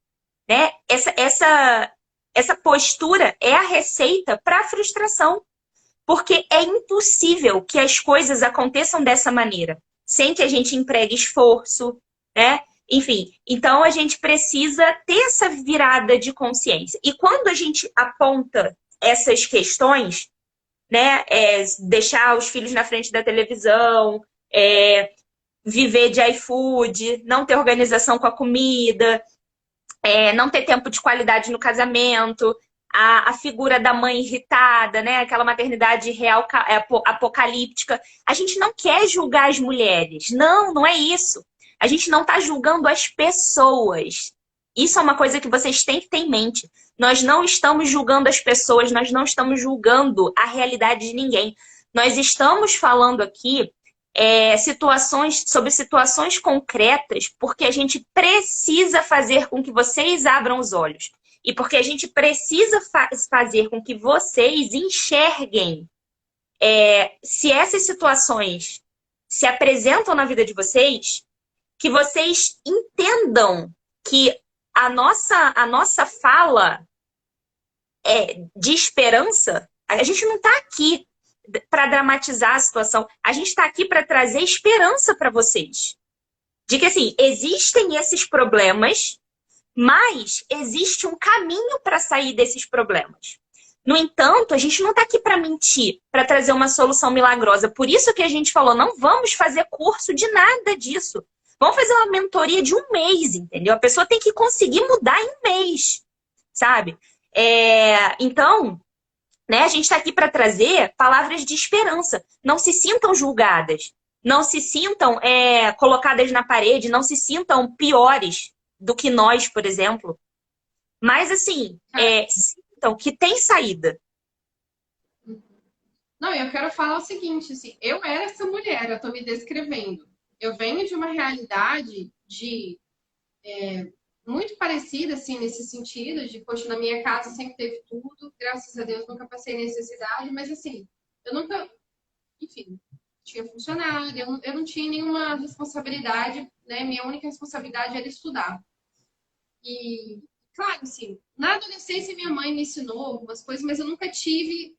né? Essa postura é a receita para a frustração. Porque é impossível que as coisas aconteçam dessa maneira, sem que a gente empregue esforço, né? Enfim, então a gente precisa ter essa virada de consciência. E quando a gente aponta essas questões, né? Deixar os filhos na frente da televisão, viver de iFood, não ter organização com a comida, não ter tempo de qualidade no casamento, a figura da mãe irritada, né? Aquela maternidade real apocalíptica. A gente não quer julgar as mulheres. Não, não é isso. A gente não está julgando as pessoas. Isso é uma coisa que vocês têm que ter em mente. Nós não estamos julgando as pessoas, nós não estamos julgando a realidade de ninguém. Nós estamos falando aqui sobre situações concretas, porque a gente precisa fazer com que vocês abram os olhos. E porque a gente precisa fazer com que vocês enxerguem se essas situações se apresentam na vida de vocês, que vocês entendam que a nossa fala de esperança, a gente não está aqui para dramatizar a situação, a gente está aqui para trazer esperança para vocês. De que, assim, existem esses problemas, mas existe um caminho para sair desses problemas. No entanto, a gente não está aqui para mentir, para trazer uma solução milagrosa. Por isso que a gente falou, não vamos fazer curso de nada disso. Vamos fazer uma mentoria de 1 mês, entendeu? A pessoa tem que conseguir mudar em 1 mês, sabe? Então, né, a gente está aqui para trazer palavras de esperança. Não se sintam julgadas. Não se sintam colocadas na parede. Não se sintam piores do que nós, por exemplo. Mas, assim, sintam que tem saída. Não, eu quero falar o seguinte, assim, eu era essa mulher, eu estou me descrevendo. Eu venho de uma realidade muito parecida, assim, nesse sentido, de, poxa, na minha casa sempre teve tudo, graças a Deus nunca passei necessidade, mas, assim, eu nunca, enfim, tinha funcionário, eu não tinha nenhuma responsabilidade, né? Minha única responsabilidade era estudar. E, claro, assim, na adolescência minha mãe me ensinou algumas coisas, mas eu nunca tive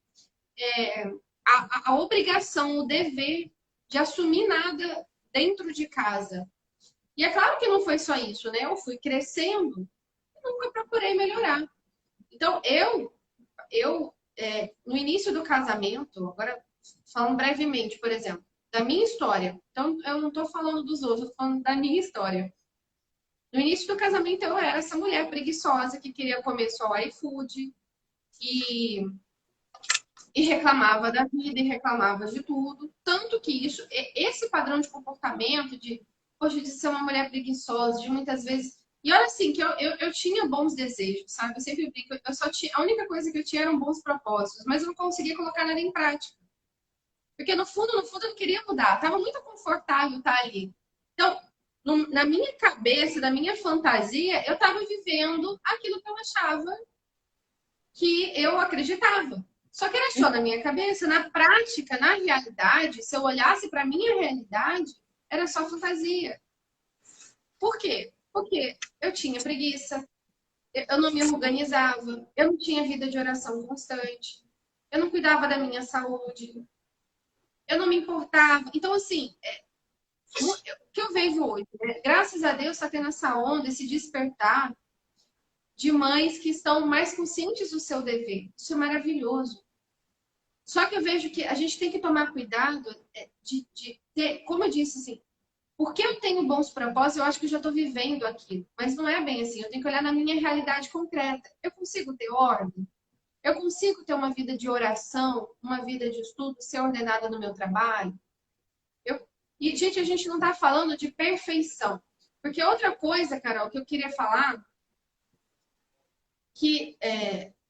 a obrigação, o dever de assumir nada dentro de casa. E é claro que não foi só isso, né? Eu fui crescendo e nunca procurei melhorar. Então, no início do casamento, agora falando brevemente, por exemplo, da minha história. Então, eu não estou falando dos outros, eu estou falando da minha história. No início do casamento, eu era essa mulher preguiçosa que queria comer só o iFood e reclamava da vida e reclamava de tudo. Tanto que esse padrão de comportamento, poxa, de ser uma mulher preguiçosa, de muitas vezes. E olha assim, que eu tinha bons desejos, sabe? Eu sempre brinco, a única coisa que eu tinha eram bons propósitos, mas eu não conseguia colocar nada em prática. Porque no fundo, eu queria mudar. Estava muito confortável estar ali. Então, na minha cabeça, na minha fantasia, eu estava vivendo aquilo que eu achava que eu acreditava. Só que era só na minha cabeça. Na prática, na realidade, se eu olhasse para a minha realidade, era só fantasia. Por quê? Porque eu tinha preguiça, eu não me organizava, eu não tinha vida de oração constante, eu não cuidava da minha saúde, eu não me importava. Então, assim, o que eu vejo hoje, né? Graças a Deus está tendo essa onda, esse despertar de mães que estão mais conscientes do seu dever. Isso é maravilhoso. Só que eu vejo que a gente tem que tomar cuidado de ter, como eu disse, assim, porque eu tenho bons propósitos, eu acho que eu já estou vivendo aquilo. Mas não é bem assim, eu tenho que olhar na minha realidade concreta. Eu consigo ter ordem? Eu consigo ter uma vida de oração, uma vida de estudo, ser ordenada no meu trabalho? E, gente, a gente não está falando de perfeição. Porque outra coisa, Carol, que eu queria falar, que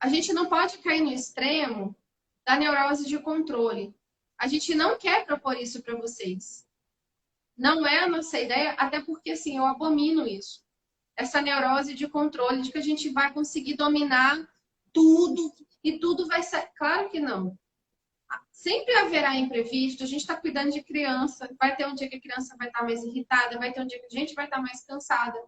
a gente não pode cair no extremo da neurose de controle. A gente não quer propor isso para vocês. Não é a nossa ideia, até porque, assim, eu abomino isso. Essa neurose de controle, de que a gente vai conseguir dominar tudo e tudo vai ser... Claro que não. Sempre haverá imprevisto, a gente está cuidando de criança, vai ter um dia que a criança vai estar mais irritada, vai ter um dia que a gente vai estar mais cansada.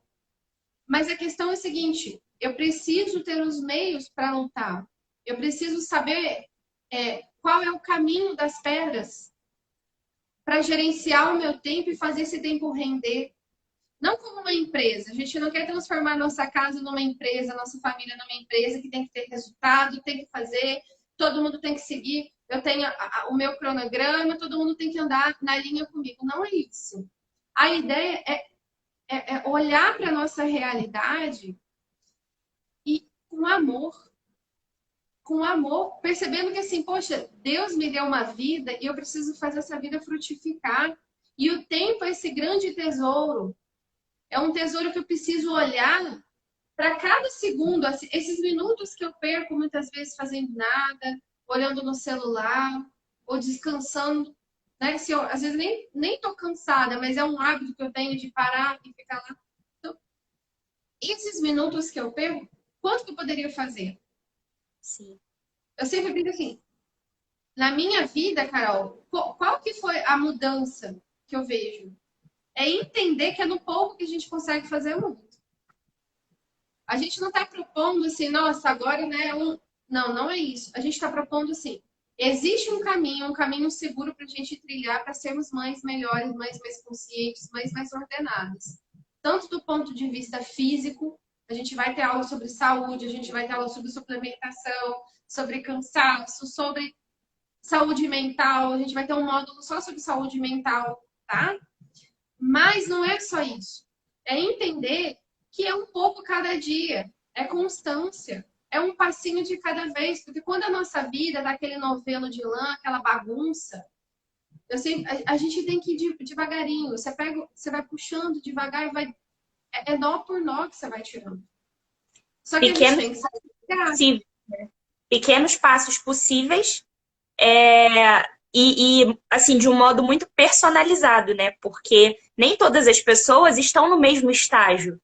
Mas a questão é a seguinte, eu preciso ter os meios para lutar. Eu preciso saber qual é o caminho das pedras para gerenciar o meu tempo e fazer esse tempo render. Não como uma empresa. A gente não quer transformar nossa casa numa empresa, nossa família numa empresa que tem que ter resultado, tem que fazer, todo mundo tem que seguir, eu tenho o meu cronograma, todo mundo tem que andar na linha comigo. Não é isso. A ideia é olhar para a nossa realidade e com amor, percebendo que assim, poxa, Deus me deu uma vida e eu preciso fazer essa vida frutificar. E o tempo é esse grande tesouro. É um tesouro que eu preciso olhar para cada segundo, esses minutos que eu perco muitas vezes fazendo nada, olhando no celular ou descansando, né? Se eu, às vezes nem tô cansada, mas é um hábito que eu tenho de parar e ficar lá. Então, esses minutos que eu perco, quanto que eu poderia fazer? Sim. Eu sempre digo assim, na minha vida, Carol, qual que foi a mudança que eu vejo? É entender que é no pouco que a gente consegue fazer muito. A gente não está propondo assim, nossa, agora, né? Não é isso. A gente está propondo assim, existe um caminho seguro para a gente trilhar para sermos mães melhores, mães mais conscientes, mães mais ordenadas. Tanto do ponto de vista físico, a gente vai ter aula sobre saúde, a gente vai ter aula sobre suplementação, sobre cansaço, sobre saúde mental, a gente vai ter um módulo só sobre saúde mental, tá? Mas não é só isso. É entender que é um pouco cada dia, é constância, é um passinho de cada vez, porque quando a nossa vida dá aquele novelo de lã, aquela bagunça, a gente tem que ir devagarinho, você vai puxando devagar e vai, é nó por nó que você vai tirando. Só que Pequenos, a gente tem que saber. possíveis, né? Pequenos passos possíveis, assim, de um modo muito personalizado, né? Porque nem todas as pessoas estão no mesmo estágio.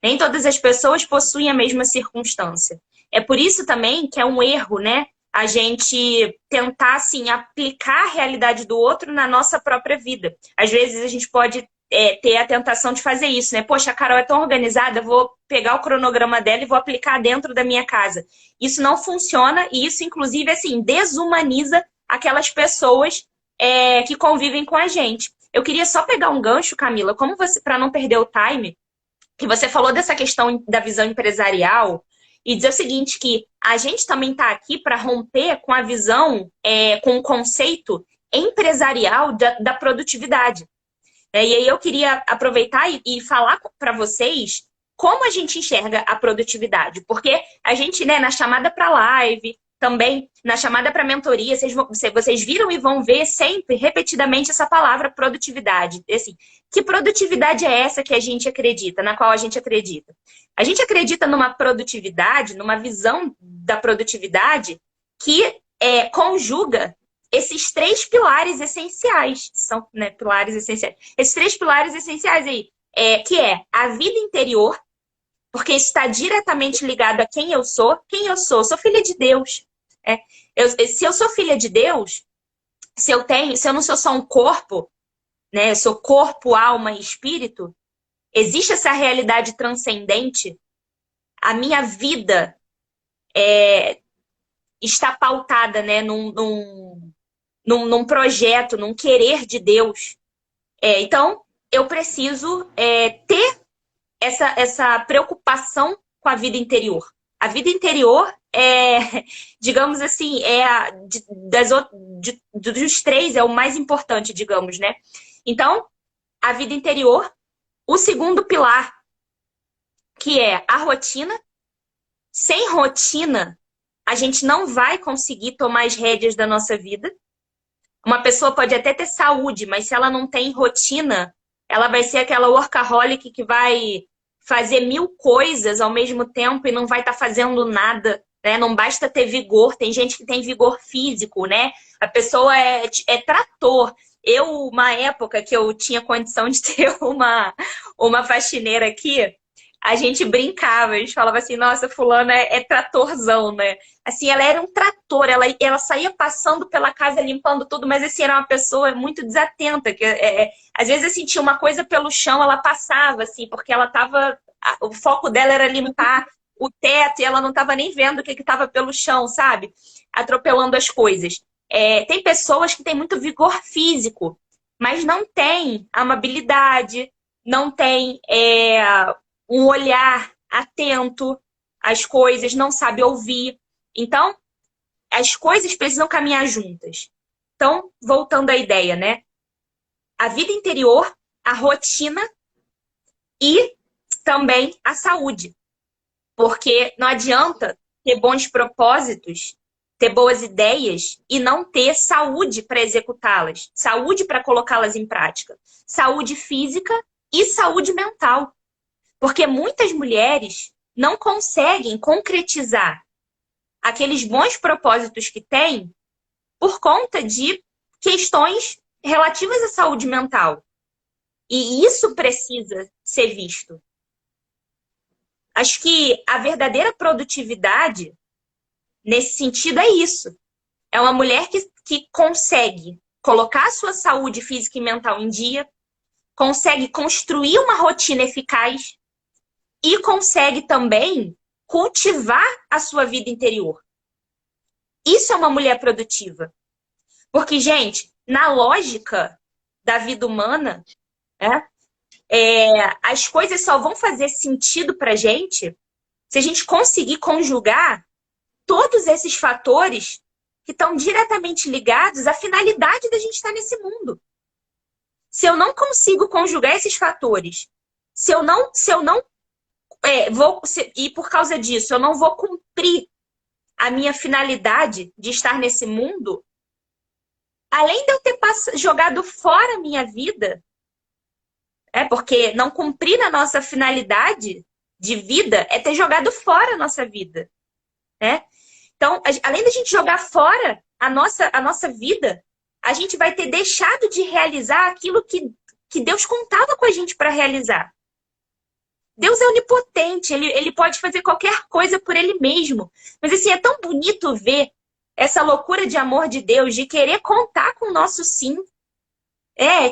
Nem todas as pessoas possuem a mesma circunstância. É por isso também que é um erro, né? A gente tentar, assim, aplicar a realidade do outro na nossa própria vida. Às vezes a gente pode ter a tentação de fazer isso, né? Poxa, a Carol é tão organizada, vou pegar o cronograma dela e vou aplicar dentro da minha casa. Isso não funciona e isso, inclusive, assim, desumaniza aquelas pessoas que convivem com a gente. Eu queria só pegar um gancho, Camila, como você, para não perder o time, que você falou dessa questão da visão empresarial e dizer o seguinte, que a gente também está aqui para romper com a visão, com o conceito empresarial da produtividade. E aí eu queria aproveitar e falar para vocês como a gente enxerga a produtividade. Porque a gente, né, na chamada para live, também na chamada para mentoria, vocês viram e vão ver sempre, repetidamente, essa palavra produtividade. Assim, que produtividade é essa que a gente acredita, na qual a gente acredita? A gente acredita numa produtividade, numa visão da produtividade que conjuga esses três pilares essenciais. São, né, pilares essenciais. Esses três pilares essenciais aí, que é a vida interior, porque isso está diretamente ligado a quem eu sou. Quem eu sou? Eu sou filha de Deus. Se eu sou filha de Deus, se eu não sou só um corpo, né? Eu sou corpo, alma e espírito, existe essa realidade transcendente, a minha vida está pautada, né, num projeto, num querer de Deus. Então, eu preciso ter essa preocupação com a vida interior. A vida interior digamos assim, dos três é o mais importante, digamos, né? Então, a vida interior. O segundo pilar, que é a rotina. Sem rotina, a gente não vai conseguir tomar as rédeas da nossa vida. Uma pessoa pode até ter saúde, mas se ela não tem rotina, ela vai ser aquela workaholic que vai fazer 1000 coisas ao mesmo tempo e não vai estar fazendo nada, né? Não basta ter vigor. Tem gente que tem vigor físico, né? A pessoa é trator. Uma época que eu tinha condição de ter uma faxineira aqui, a gente brincava, a gente falava assim, nossa, fulana é tratorzão, né? Assim, ela era um trator, ela saía passando pela casa limpando tudo, mas assim, era uma pessoa muito desatenta, que às vezes assim, tinha uma coisa pelo chão, ela passava, assim, porque ela tava, o foco dela era limpar o teto e ela não estava nem vendo o que estava pelo chão, sabe? Atropelando as coisas. Tem pessoas que têm muito vigor físico, mas não tem amabilidade, não tem um olhar atento às coisas, não sabe ouvir. Então, as coisas precisam caminhar juntas. Então, voltando à ideia, né? A vida interior, a rotina e também a saúde. Porque não adianta ter bons propósitos, ter boas ideias e não ter saúde para executá-las, saúde para colocá-las em prática, saúde física e saúde mental. Porque muitas mulheres não conseguem concretizar aqueles bons propósitos que têm por conta de questões relativas à saúde mental. E isso precisa ser visto. Acho que a verdadeira produtividade, nesse sentido, é isso. É uma mulher que consegue colocar a sua saúde física e mental em dia, consegue construir uma rotina eficaz e consegue também cultivar a sua vida interior. Isso é uma mulher produtiva. Porque, gente, na lógica da vida humana, né, as coisas só vão fazer sentido pra gente se a gente conseguir conjugar todos esses fatores que estão diretamente ligados à finalidade da gente estar nesse mundo. Se eu não consigo conjugar esses fatores, se eu não e por causa disso, eu não vou cumprir a minha finalidade de estar nesse mundo, além de eu ter jogado fora a minha vida, porque não cumprir a nossa finalidade de vida é ter jogado fora a nossa vida, né? Então, além da gente jogar fora a nossa vida, a gente vai ter deixado de realizar aquilo que Deus contava com a gente para realizar. Deus é onipotente, ele pode fazer qualquer coisa por ele mesmo. Mas assim, é tão bonito ver essa loucura de amor de Deus, de querer contar com o nosso sim.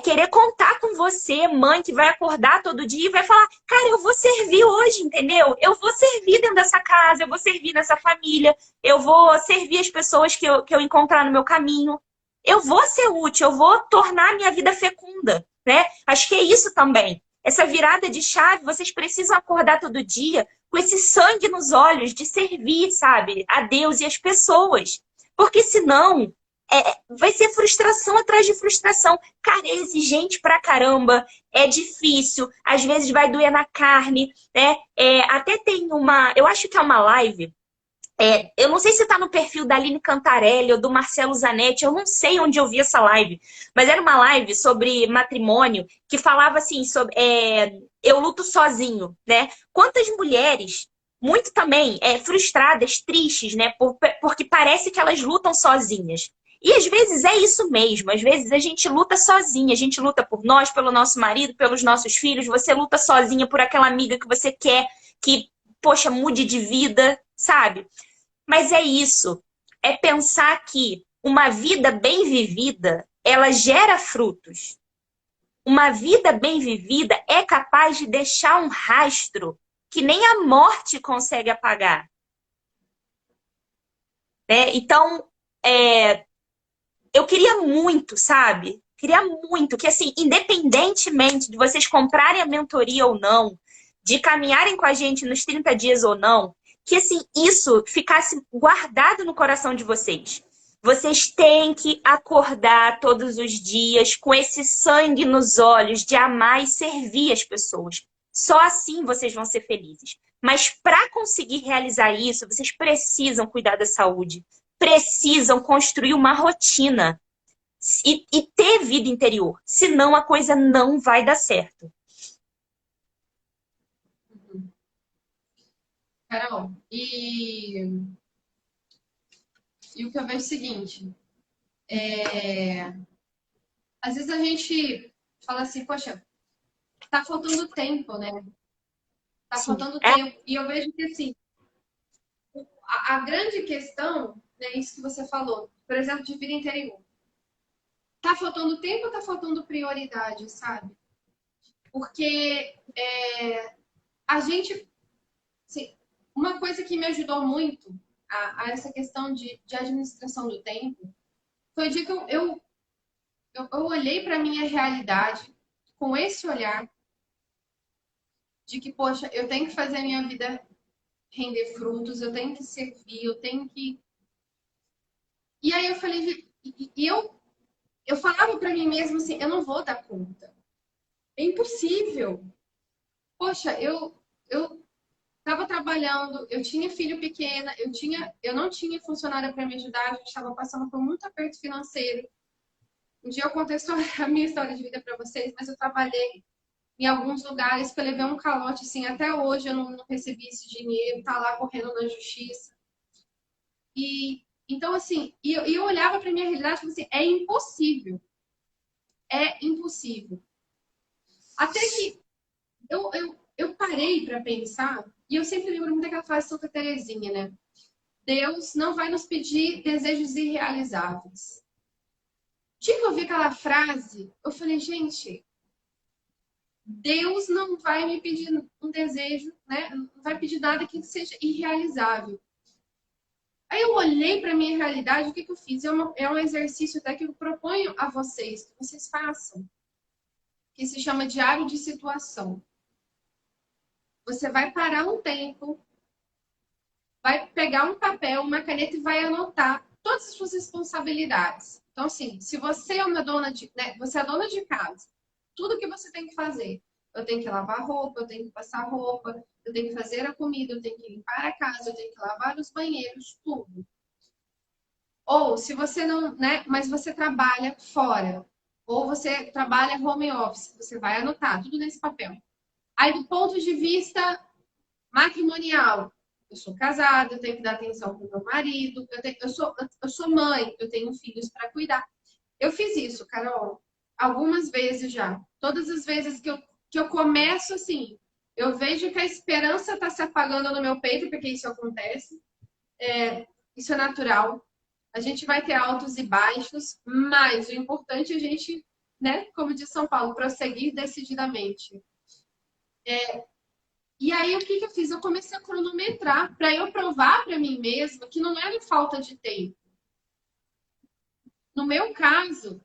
Querer contar com você, mãe, que vai acordar todo dia e vai falar, cara, eu vou servir hoje, entendeu? Eu vou servir dentro dessa casa, eu vou servir nessa família, eu vou servir as pessoas que eu encontrar no meu caminho. Eu vou ser útil, eu vou tornar a minha vida fecunda, né? Acho que é isso também. Essa virada de chave, vocês precisam acordar todo dia com esse sangue nos olhos de servir, sabe, a Deus e as pessoas. Porque senão vai ser frustração atrás de frustração. Cara, é exigente pra caramba, é difícil, às vezes vai doer na carne, né? Até tem eu acho que é uma live, eu não sei se tá no perfil da Aline Cantarelli ou do Marcelo Zanetti, eu não sei onde eu vi essa live, mas era uma live sobre matrimônio que falava assim, sobre eu luto sozinho, né? Quantas mulheres, muito também, frustradas, tristes, né? Porque parece que elas lutam sozinhas. E às vezes é isso mesmo, às vezes a gente luta sozinha, a gente luta por nós, pelo nosso marido, pelos nossos filhos, você luta sozinha por aquela amiga que você quer que, poxa, mude de vida, sabe? Mas é isso, é pensar que uma vida bem vivida, ela gera frutos. Uma vida bem vivida é capaz de deixar um rastro que nem a morte consegue apagar. Então, eu queria muito, sabe? Queria muito que, assim, independentemente de vocês comprarem a mentoria ou não, de caminharem com a gente nos 30 dias ou não, que, assim, isso ficasse guardado no coração de vocês. Vocês têm que acordar todos os dias com esse sangue nos olhos de amar e servir as pessoas. Só assim vocês vão ser felizes. Mas para conseguir realizar isso, vocês precisam cuidar da saúde. Precisam construir uma rotina e ter vida interior. Senão a coisa não vai dar certo. Carol, e o que eu vejo é o seguinte, às vezes a gente fala assim, poxa, tá faltando tempo, né? Tá faltando tempo. E eu vejo que, assim, a grande questão é isso que você falou, por exemplo, de vida interior. Tá faltando tempo ou tá faltando prioridade, sabe? Porque a gente... Assim, uma coisa que me ajudou muito a essa questão de administração do tempo foi o dia que eu olhei para a minha realidade com esse olhar de que, poxa, eu tenho que fazer a minha vida render frutos, eu tenho que servir, eu tenho que E aí eu falei, eu falava para mim mesma assim, eu não vou dar conta. É impossível. Poxa, eu estava trabalhando, eu tinha filho pequena, eu não tinha funcionária para me ajudar, a gente estava passando por muito aperto financeiro. Um dia eu contei a minha história de vida para vocês, mas eu trabalhei em alguns lugares que eu levei um calote, assim, até hoje eu não recebi esse dinheiro, tá lá correndo na justiça. E então, assim, eu olhava para minha realidade e falava assim, é impossível. É impossível. Até que eu parei para pensar, e eu sempre lembro muito daquela frase de Santa Teresinha, né? Deus não vai nos pedir desejos irrealizáveis. Tipo, eu vi aquela frase, eu falei, gente, Deus não vai me pedir um desejo, né? Não vai pedir nada que seja irrealizável. Aí eu olhei para a minha realidade, o que eu fiz? É um exercício até que eu proponho a vocês, que vocês façam, que se chama diário de situação. Você vai parar um tempo, vai pegar um papel, uma caneta e vai anotar todas as suas responsabilidades. Então, assim, se você é uma dona de, né, você é dona de casa, tudo que você tem que fazer. Eu tenho que lavar roupa, eu tenho que passar roupa, eu tenho que fazer a comida, eu tenho que limpar a casa, eu tenho que lavar os banheiros, tudo. Ou se você não, né, mas você trabalha fora, ou você trabalha home office, você vai anotar tudo nesse papel. Aí, do ponto de vista matrimonial, eu sou casada, eu tenho que dar atenção para o meu marido, eu sou mãe, eu tenho filhos para cuidar. Eu fiz isso, Carol, algumas vezes já. Todas as vezes que eu começo assim, eu vejo que a esperança está se apagando no meu peito, porque isso acontece. Isso é natural. A gente vai ter altos e baixos, mas o importante é a gente, né, como diz São Paulo, prosseguir decididamente. E aí, o que eu fiz? Eu comecei a cronometrar para eu provar para mim mesma que não era falta de tempo. No meu caso,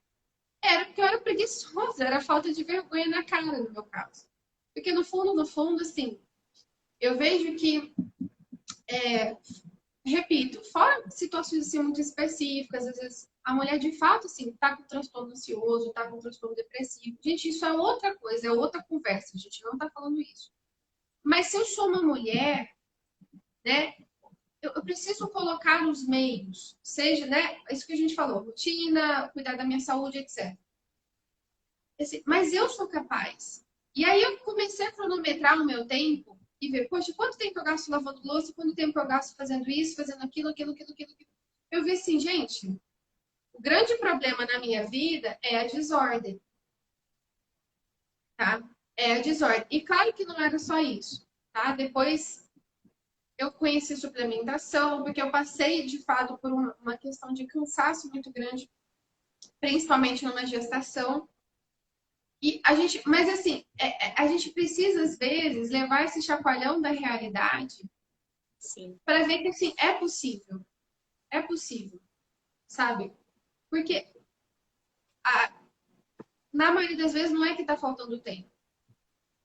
era porque eu era preguiçosa, era falta de vergonha na cara, no meu caso. Porque no fundo, assim, eu vejo que, repito, fora situações assim, muito específicas, às vezes a mulher de fato, assim, tá com transtorno ansioso, tá com transtorno depressivo. Gente, isso é outra coisa, é outra conversa, a gente não tá falando isso. Mas se eu sou uma mulher, né, eu preciso colocar nos meios, seja, né, isso que a gente falou, rotina, cuidar da minha saúde, etc. Mas eu sou capaz. E aí eu comecei a cronometrar o meu tempo e ver, poxa, quanto tempo eu gasto lavando louça, quanto tempo eu gasto fazendo isso, fazendo aquilo. Eu vi assim, gente, o grande problema na minha vida é a desordem, tá? É a desordem. E claro que não era só isso, tá? Depois eu conheci suplementação, porque eu passei, de fato, por uma questão de cansaço muito grande, principalmente numa gestação. E a gente, mas assim, a gente precisa, às vezes, levar esse chacoalhão da realidade para ver que assim, é possível, sabe? Porque na maioria das vezes não é que está faltando tempo.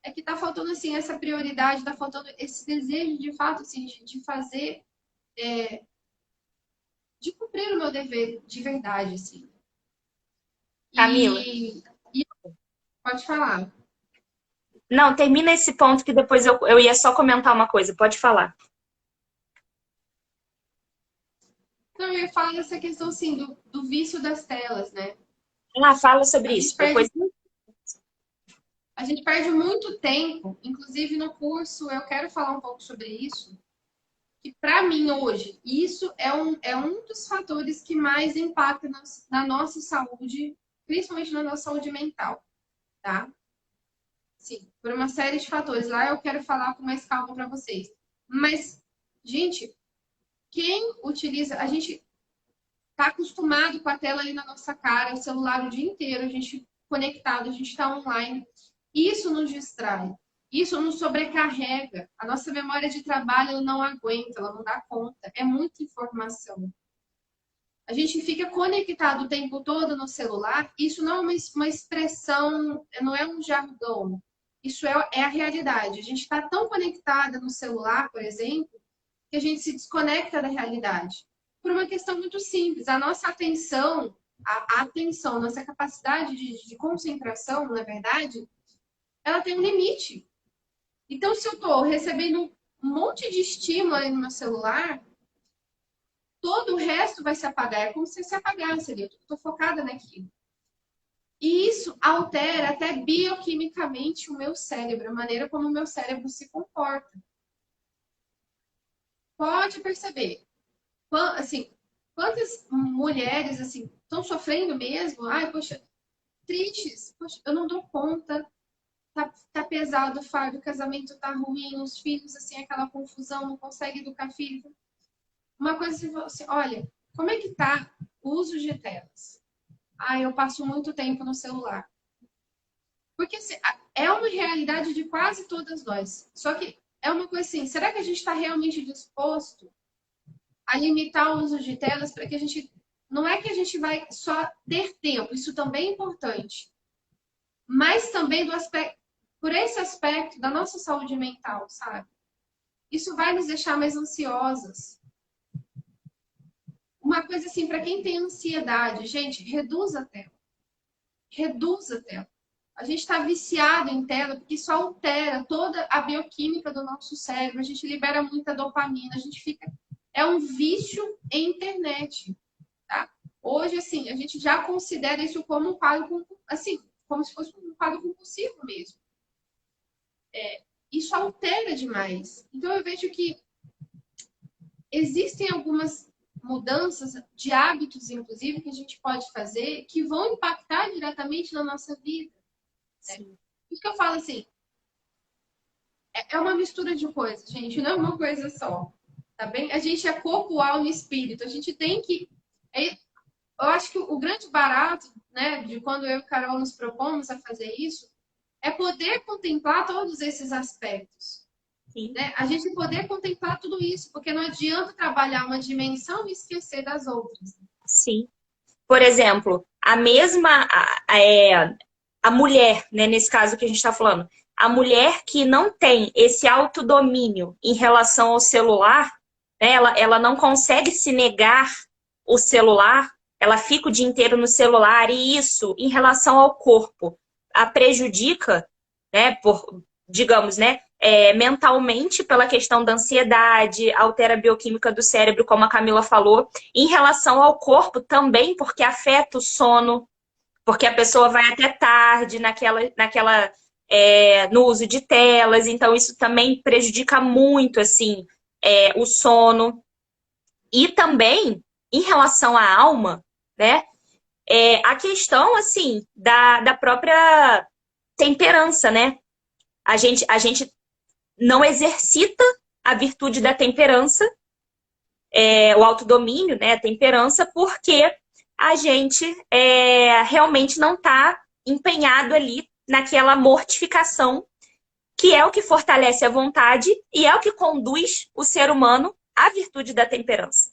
É que está faltando assim, essa prioridade, está faltando esse desejo de fato assim, de fazer, de cumprir o meu dever de verdade, assim. Camila. E pode falar. Não, termina esse ponto que depois eu ia só comentar uma coisa. Pode falar. Então, eu ia falar dessa questão, assim, do vício das telas, né? Ah, fala sobre isso. Depois... A gente perde muito tempo, inclusive no curso eu quero falar um pouco sobre isso, que para mim hoje, isso é um dos fatores que mais impacta na nossa saúde, principalmente na nossa saúde mental, tá? Sim, por uma série de fatores. Lá eu quero falar com mais calma para vocês. Mas, gente, quem utiliza... A gente tá acostumado com a tela ali na nossa cara, o celular o dia inteiro, a gente conectado, a gente está online. Isso nos distrai, isso nos sobrecarrega. A nossa memória de trabalho ela não aguenta, ela não dá conta. É muita informação. A gente fica conectado o tempo todo no celular. Isso não é uma expressão, não é um jargão. Isso é a realidade. A gente está tão conectada no celular, por exemplo, que a gente se desconecta da realidade. por uma questão muito simples. A nossa atenção, a atenção, nossa capacidade de concentração, na verdade, ela tem um limite. Então, se eu estou recebendo um monte de estímulo aí no meu celular, todo o resto vai se apagar. É como se apagasse ali. Eu estou focada naquilo. E isso altera até bioquimicamente o meu cérebro, a maneira como o meu cérebro se comporta. Pode perceber. Assim, quantas mulheres assim estão sofrendo mesmo? Ai, poxa, tristes. Poxa, eu não dou conta. Tá pesado, Fábio, o casamento tá ruim, os filhos, assim, aquela confusão, não consegue educar filho. Uma coisa assim, olha, como é que tá o uso de telas? Ah, eu passo muito tempo no celular. Porque assim, é uma realidade de quase todas nós. Só que é uma coisa assim, será que a gente está realmente disposto a limitar o uso de telas para que a gente... Não é que a gente vai só ter tempo, isso também é importante. Mas também do aspecto, por esse aspecto da nossa saúde mental, sabe? Isso vai nos deixar mais ansiosas. Uma coisa assim, para quem tem ansiedade, gente, reduz a tela. Reduz a tela. A gente está viciado em tela porque isso altera toda a bioquímica do nosso cérebro. A gente libera muita dopamina, a gente fica... É um vício em internet, tá? Hoje, assim, a gente já considera isso como um quadro, assim, como se fosse um quadro compulsivo mesmo. Isso altera demais. Então, eu vejo que existem algumas mudanças de hábitos, inclusive, que a gente pode fazer que vão impactar diretamente na nossa vida. Né? Por isso que eu falo assim, é uma mistura de coisas, gente, não é uma coisa só. Tá bem? A gente é corpo, alma e espírito. A gente tem que... Eu acho que o grande barato, né, de quando eu e Carol nos propomos a fazer isso, é poder contemplar todos esses aspectos. Né? A gente poder contemplar tudo isso, porque não adianta trabalhar uma dimensão e esquecer das outras. Sim. Por exemplo, a mulher, né, nesse caso que a gente está falando, a mulher que não tem esse autodomínio em relação ao celular, né, ela não consegue se negar o celular, ela fica o dia inteiro no celular, e isso, em relação ao corpo, a prejudica, né, digamos, né, mentalmente pela questão da ansiedade, altera a bioquímica do cérebro, como a Camila falou, em relação ao corpo também, porque afeta o sono, porque a pessoa vai até tarde no uso de telas, então isso também prejudica muito, assim, o sono. E também, em relação à alma, né, a questão, assim, da própria temperança, né? A gente não exercita a virtude da temperança, o autodomínio, né, a temperança, porque a gente realmente não está empenhado ali naquela mortificação, que é o que fortalece a vontade e é o que conduz o ser humano à virtude da temperança.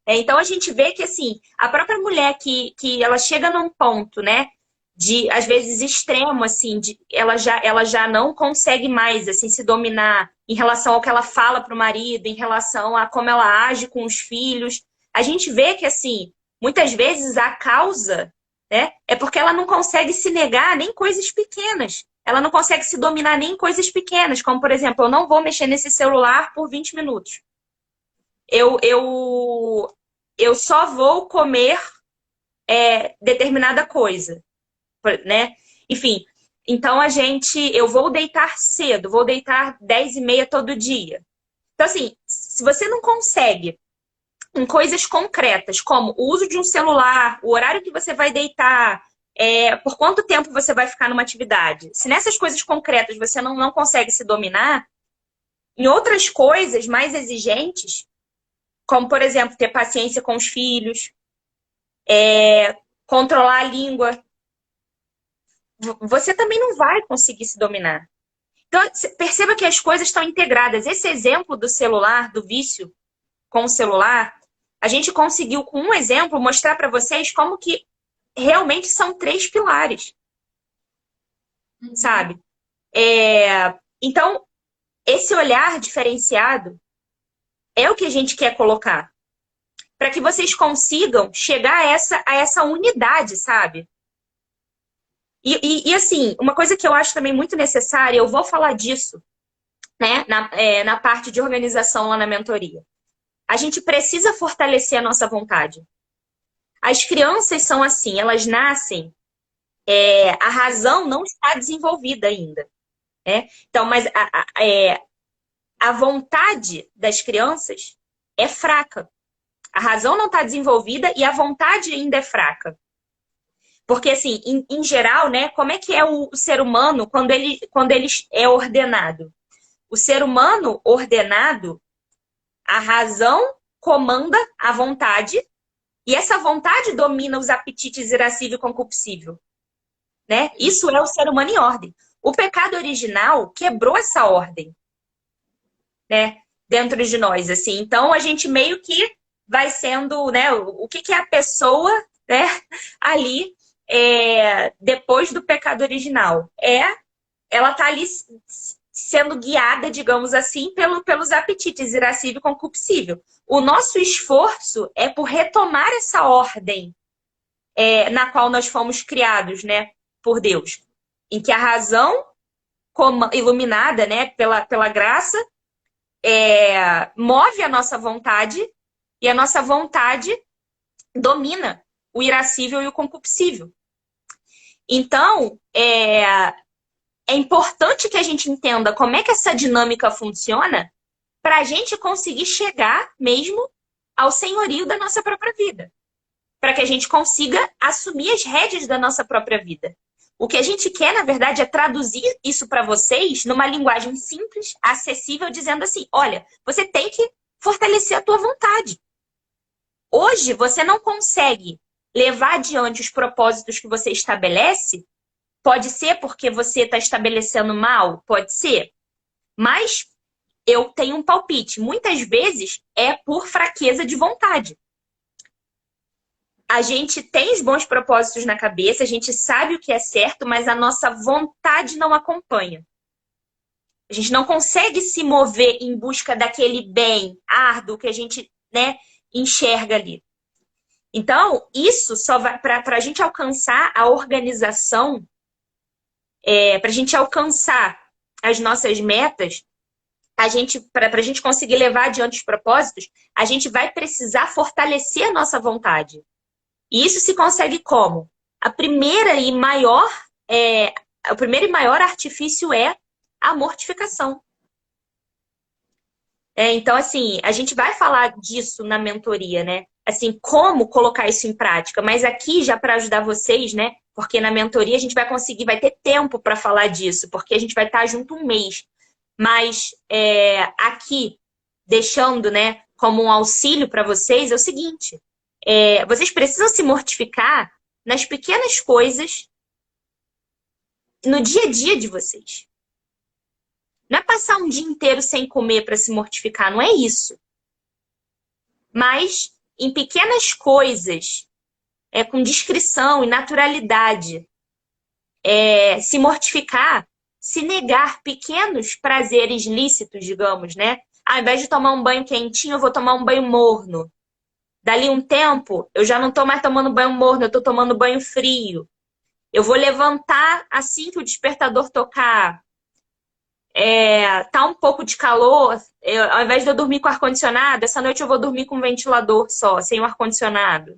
Então a gente vê que assim, a própria mulher que ela chega num ponto, né, de às vezes extremo, assim, ela já não consegue mais assim se dominar em relação ao que ela fala para o marido, em relação a como ela age com os filhos. A gente vê que assim, muitas vezes a causa, né, é porque ela não consegue se negar nem coisas pequenas. Ela não consegue se dominar nem coisas pequenas, como por exemplo, eu não vou mexer nesse celular por 20 minutos. Eu só vou comer determinada coisa, né? Enfim, então eu vou deitar cedo, vou deitar 10h30 todo dia. Então, assim, se você não consegue em coisas concretas, como o uso de um celular, o horário que você vai deitar, por quanto tempo você vai ficar numa atividade, se nessas coisas concretas você não consegue se dominar, em outras coisas mais exigentes, como, por exemplo, ter paciência com os filhos, controlar a língua, você também não vai conseguir se dominar. Então, perceba que as coisas estão integradas. Esse exemplo do celular, do vício com o celular, a gente conseguiu, com um exemplo, mostrar para vocês como que realmente são 3 pilares. Sabe? Então, esse olhar diferenciado é o que a gente quer colocar. para que vocês consigam chegar a essa unidade, sabe? E assim, uma coisa que eu acho também muito necessária, eu vou falar disso, né, na parte de organização lá na mentoria. A gente precisa fortalecer a nossa vontade. As crianças são assim, elas nascem, a razão não está desenvolvida ainda. Né? Então, mas a vontade das crianças é fraca. A razão não está desenvolvida e a vontade ainda é fraca. Porque, assim, em geral, né, como é que é o ser humano quando ele é ordenado? O ser humano ordenado, a razão comanda a vontade e essa vontade domina os apetites irascível e concupiscível. Né? Isso é o ser humano em ordem. O pecado original quebrou essa ordem, né, dentro de nós. Assim. Então, a gente meio que vai sendo, né, o que é a pessoa, né, ali depois do pecado original? Ela está ali sendo guiada, digamos assim, pelos apetites irascível e concupiscível. O nosso esforço é por retomar essa ordem na qual nós fomos criados, né, por Deus, em que a razão iluminada, né, pela graça move a nossa vontade e a nossa vontade domina o irascível e o concupiscível. Então, é importante que a gente entenda como é que essa dinâmica funciona para a gente conseguir chegar mesmo ao senhorio da nossa própria vida. Para que a gente consiga assumir as rédeas da nossa própria vida. O que a gente quer, na verdade, é traduzir isso para vocês numa linguagem simples, acessível, dizendo assim, olha, você tem que fortalecer a tua vontade. Hoje, você não consegue levar adiante os propósitos que você estabelece. Pode ser porque você está estabelecendo mal? Pode ser. Mas eu tenho um palpite. Muitas vezes é por fraqueza de vontade. A gente tem os bons propósitos na cabeça, a gente sabe o que é certo, mas a nossa vontade não acompanha. A gente não consegue se mover em busca daquele bem árduo que a gente, né, enxerga ali. Então, isso só vai para a gente alcançar a organização, para a gente alcançar as nossas metas, para a gente conseguir levar adiante os propósitos, a gente vai precisar fortalecer a nossa vontade. E isso se consegue como? O primeiro e maior artifício é a mortificação. Então, assim, a gente vai falar disso na mentoria, né? Assim, como colocar isso em prática. Mas aqui, já para ajudar vocês, né? Porque na mentoria a gente vai conseguir, vai ter tempo para falar disso, porque a gente vai estar junto um mês. Mas aqui, deixando, né, como um auxílio para vocês, é o seguinte. Vocês precisam se mortificar nas pequenas coisas no dia a dia de vocês. Não é passar um dia inteiro sem comer para se mortificar, não é isso. Mas em pequenas coisas, com discrição e naturalidade, se mortificar, se negar pequenos prazeres lícitos, digamos, né? Ao invés de tomar um banho quentinho, eu vou tomar um banho morno. Dali um tempo, eu já não estou mais tomando banho morno, eu estou tomando banho frio. Eu vou levantar assim que o despertador tocar. Tá um pouco de calor, ao invés de eu dormir com ar-condicionado, essa noite eu vou dormir com um ventilador só, sem o ar-condicionado.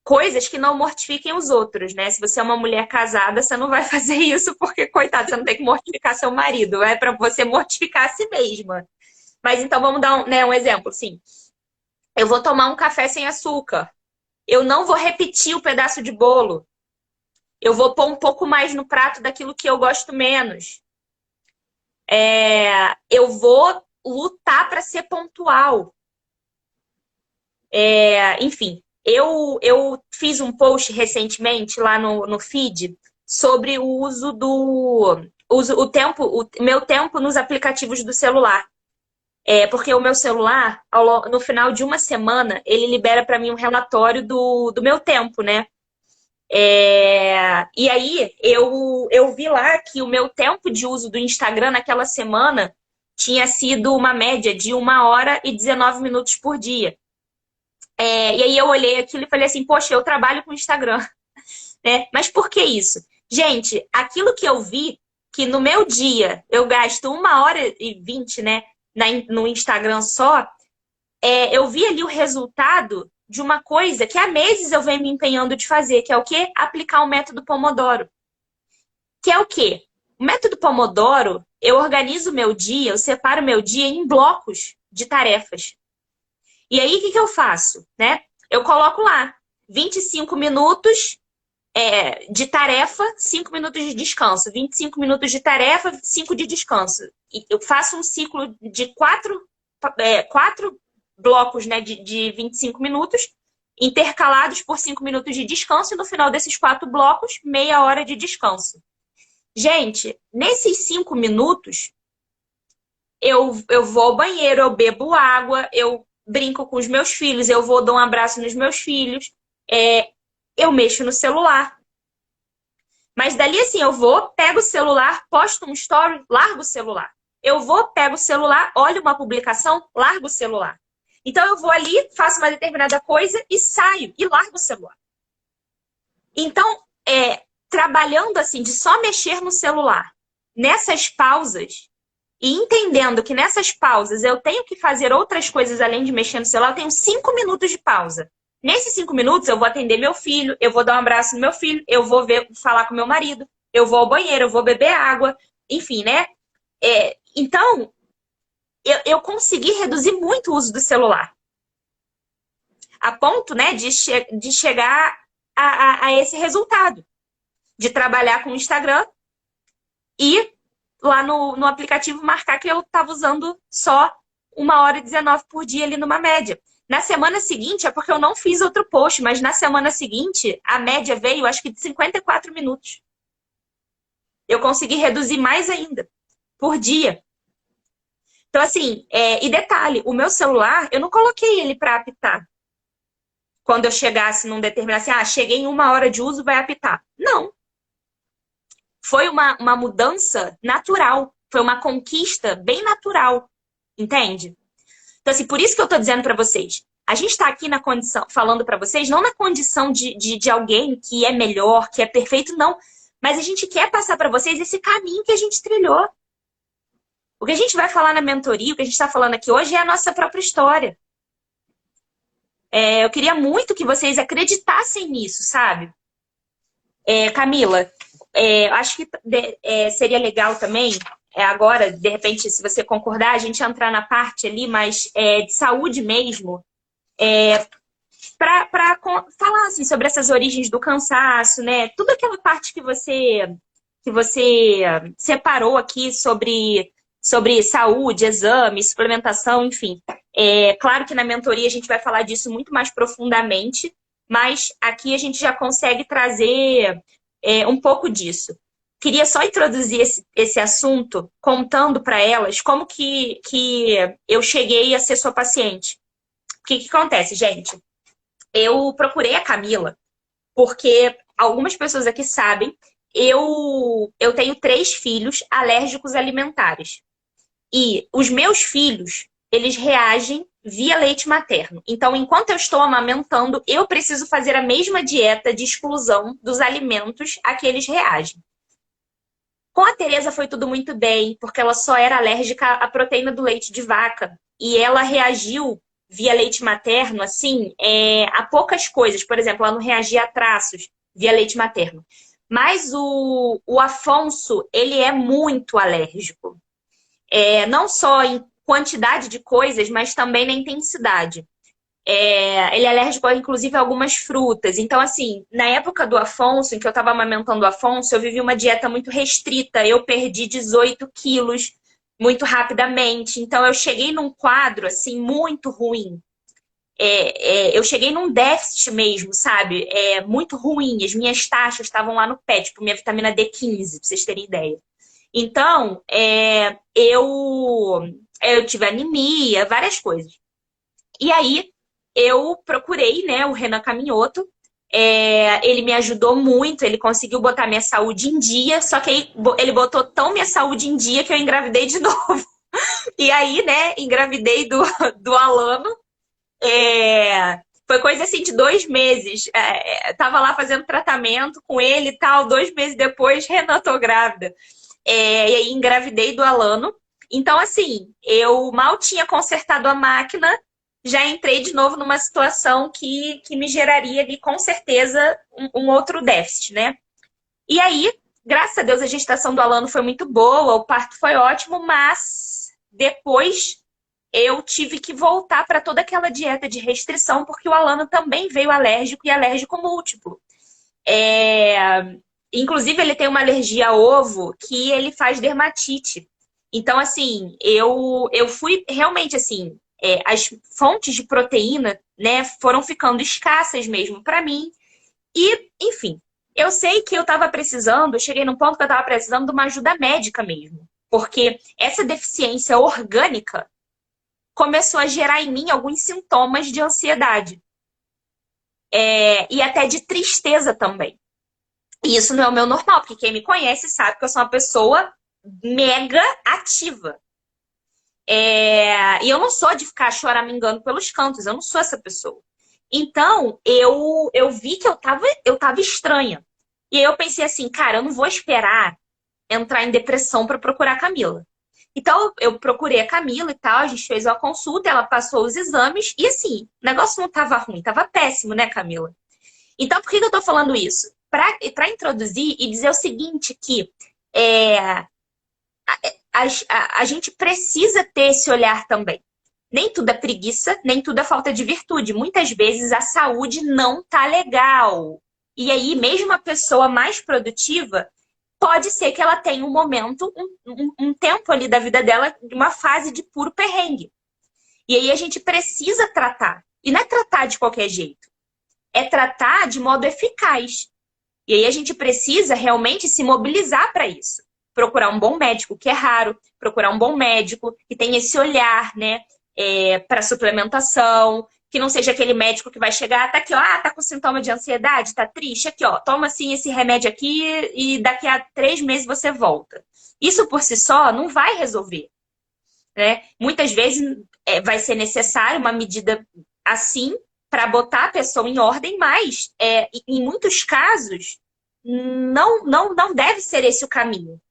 Coisas que não mortifiquem os outros, né? Se você é uma mulher casada, você não vai fazer isso porque, coitado, você não tem que mortificar seu marido. É para você mortificar a si mesma. Mas então vamos dar um exemplo, sim. Eu vou tomar um café sem açúcar. Eu não vou repetir o pedaço de bolo. Eu vou pôr um pouco mais no prato daquilo que eu gosto menos. Eu vou lutar para ser pontual. Enfim, eu fiz um post recentemente lá no feed sobre o uso o meu tempo nos aplicativos do celular. Porque o meu celular, no final de uma semana, ele libera para mim um relatório do meu tempo, né? E aí, eu vi lá que o meu tempo de uso do Instagram naquela semana tinha sido uma média de 1h e 19 minutos por dia. E aí eu olhei aquilo e falei assim, poxa, eu trabalho com Instagram, né? Mas por que isso? Gente, aquilo que eu vi, que no meu dia eu gasto 1h e 20, né, no Instagram só, eu vi ali o resultado de uma coisa que há meses eu venho me empenhando de fazer, que é o quê? Aplicar o método Pomodoro. Que é o quê? O método Pomodoro, eu organizo o meu dia, eu separo o meu dia em blocos de tarefas. E aí, o que eu faço? Né? Eu coloco lá 25 minutos de tarefa, 5 minutos de descanso. 25 minutos de tarefa, 5 de descanso. E eu faço um ciclo de quatro blocos, né, de 25 minutos, intercalados por 5 minutos de descanso, e no final desses 4 blocos, meia hora de descanso. Gente, nesses 5 minutos, eu vou ao banheiro, eu bebo água, eu brinco com os meus filhos, eu vou dar um abraço nos meus filhos, eu mexo no celular. Mas dali assim, eu vou, pego o celular, posto um story, largo o celular. Eu vou, pego o celular, olho uma publicação, largo o celular. Então eu vou ali, faço uma determinada coisa e saio e largo o celular. Então, trabalhando assim, de só mexer no celular, nessas pausas, e entendendo que nessas pausas eu tenho que fazer outras coisas além de mexer no celular, eu tenho 5 minutos de pausa. Nesses 5 minutos eu vou atender meu filho, eu vou dar um abraço no meu filho, eu vou falar com meu marido, eu vou ao banheiro, eu vou beber água, enfim, né? Então, eu consegui reduzir muito o uso do celular. A ponto, né, de chegar a esse resultado. De trabalhar com o Instagram e lá no aplicativo marcar que eu estava usando só 1h e 19 por dia ali numa média. Na semana seguinte, é porque eu não fiz outro post, mas na semana seguinte, a média veio, acho que de 54 minutos. Eu consegui reduzir mais ainda, por dia. Então, assim, e detalhe, o meu celular, eu não coloquei ele para apitar. Quando eu chegasse num determinado, assim, cheguei em 1 hora de uso, vai apitar. Não. Foi uma mudança natural. Foi uma conquista bem natural. Entende? Então, assim, por isso que eu tô dizendo para vocês. A gente tá aqui na condição, falando para vocês, não na condição de alguém que é melhor, que é perfeito, não. Mas a gente quer passar para vocês esse caminho que a gente trilhou. O que a gente vai falar na mentoria, o que a gente está falando aqui hoje é a nossa própria história. Eu queria muito que vocês acreditassem nisso, sabe? Camila, acho que seria legal também, agora, de repente, se você concordar, a gente entrar na parte ali, mas de saúde mesmo, para falar assim, sobre essas origens do cansaço, né? Tudo aquela parte que você separou aqui sobre saúde, exame, suplementação, enfim. Claro que na mentoria a gente vai falar disso muito mais profundamente, mas aqui a gente já consegue trazer um pouco disso. Queria só introduzir esse assunto contando para elas como que eu cheguei a ser sua paciente. O que acontece, gente? Eu procurei a Camila porque algumas pessoas aqui sabem, eu tenho 3 filhos alérgicos alimentares. E os meus filhos, eles reagem via leite materno. Então, enquanto eu estou amamentando, eu preciso fazer a mesma dieta de exclusão dos alimentos a que eles reagem. Com a Tereza foi tudo muito bem, porque ela só era alérgica à proteína do leite de vaca. E ela reagiu via leite materno, assim, a poucas coisas. Por exemplo, ela não reagia a traços via leite materno. Mas o Afonso, ele é muito alérgico. Não só em quantidade de coisas, mas também na intensidade. Ele é alérgico, inclusive, a algumas frutas. Então, assim, na época do Afonso, em que eu estava amamentando o Afonso, eu vivi uma dieta muito restrita. Eu perdi 18 quilos muito rapidamente. Então, eu cheguei num quadro, assim, muito ruim. Eu cheguei num déficit mesmo, sabe? Muito ruim. As minhas taxas estavam lá no pé, tipo, minha vitamina D15, pra vocês terem ideia. Então, eu tive anemia, várias coisas. E aí, eu procurei, né, o Renan Caminhoto. Ele me ajudou muito, ele conseguiu botar minha saúde em dia, só que aí ele botou tão minha saúde em dia que eu engravidei de novo. E aí, né, engravidei do Alano. Foi coisa assim de 2 meses. Tava lá fazendo tratamento com ele e tal. 2 meses depois, Renan, tô grávida. E aí engravidei do Alano. Então, assim, eu mal tinha consertado a máquina, já entrei de novo numa situação que me geraria ali, com certeza, um outro déficit, né? E aí, graças a Deus, a gestação do Alano foi muito boa, o parto foi ótimo, mas depois eu tive que voltar para toda aquela dieta de restrição, porque o Alano também veio alérgico e alérgico múltiplo. Inclusive, ele tem uma alergia a ovo que ele faz dermatite. Então, assim, eu fui realmente assim, as fontes de proteína, né, foram ficando escassas mesmo para mim. E, enfim, eu sei que eu estava precisando, eu cheguei num ponto que eu estava precisando de uma ajuda médica mesmo. Porque essa deficiência orgânica começou a gerar em mim alguns sintomas de ansiedade. E até de tristeza também. E isso não é o meu normal, porque quem me conhece sabe que eu sou uma pessoa mega ativa. E eu não sou de ficar choramingando pelos cantos, eu não sou essa pessoa. Então, eu vi que eu tava estranha. E aí eu pensei assim, cara, eu não vou esperar entrar em depressão para procurar a Camila. Então, eu procurei a Camila e tal, a gente fez uma consulta, ela passou os exames, e assim, o negócio não tava ruim, tava péssimo, né, Camila? Então, por que eu tô falando isso? Para introduzir e dizer o seguinte, que é, a gente precisa ter esse olhar também. Nem tudo é preguiça, nem tudo é falta de virtude. Muitas vezes a saúde não tá legal. E aí, mesmo a pessoa mais produtiva, pode ser que ela tenha um momento, um tempo ali da vida dela, uma fase de puro perrengue. E aí a gente precisa tratar. E não é tratar de qualquer jeito. É tratar de modo eficaz. E aí a gente precisa realmente se mobilizar para isso. Procurar um bom médico, que é raro, procurar um bom médico que tenha esse olhar, né, para suplementação, que não seja aquele médico que vai chegar, tá aqui, ó, tá com sintoma de ansiedade, tá triste, aqui, ó, toma assim esse remédio aqui e daqui a 3 meses você volta. Isso por si só não vai resolver, né? Muitas vezes vai ser necessário uma medida assim para botar a pessoa em ordem, mas em muitos casos não deve ser esse o caminho.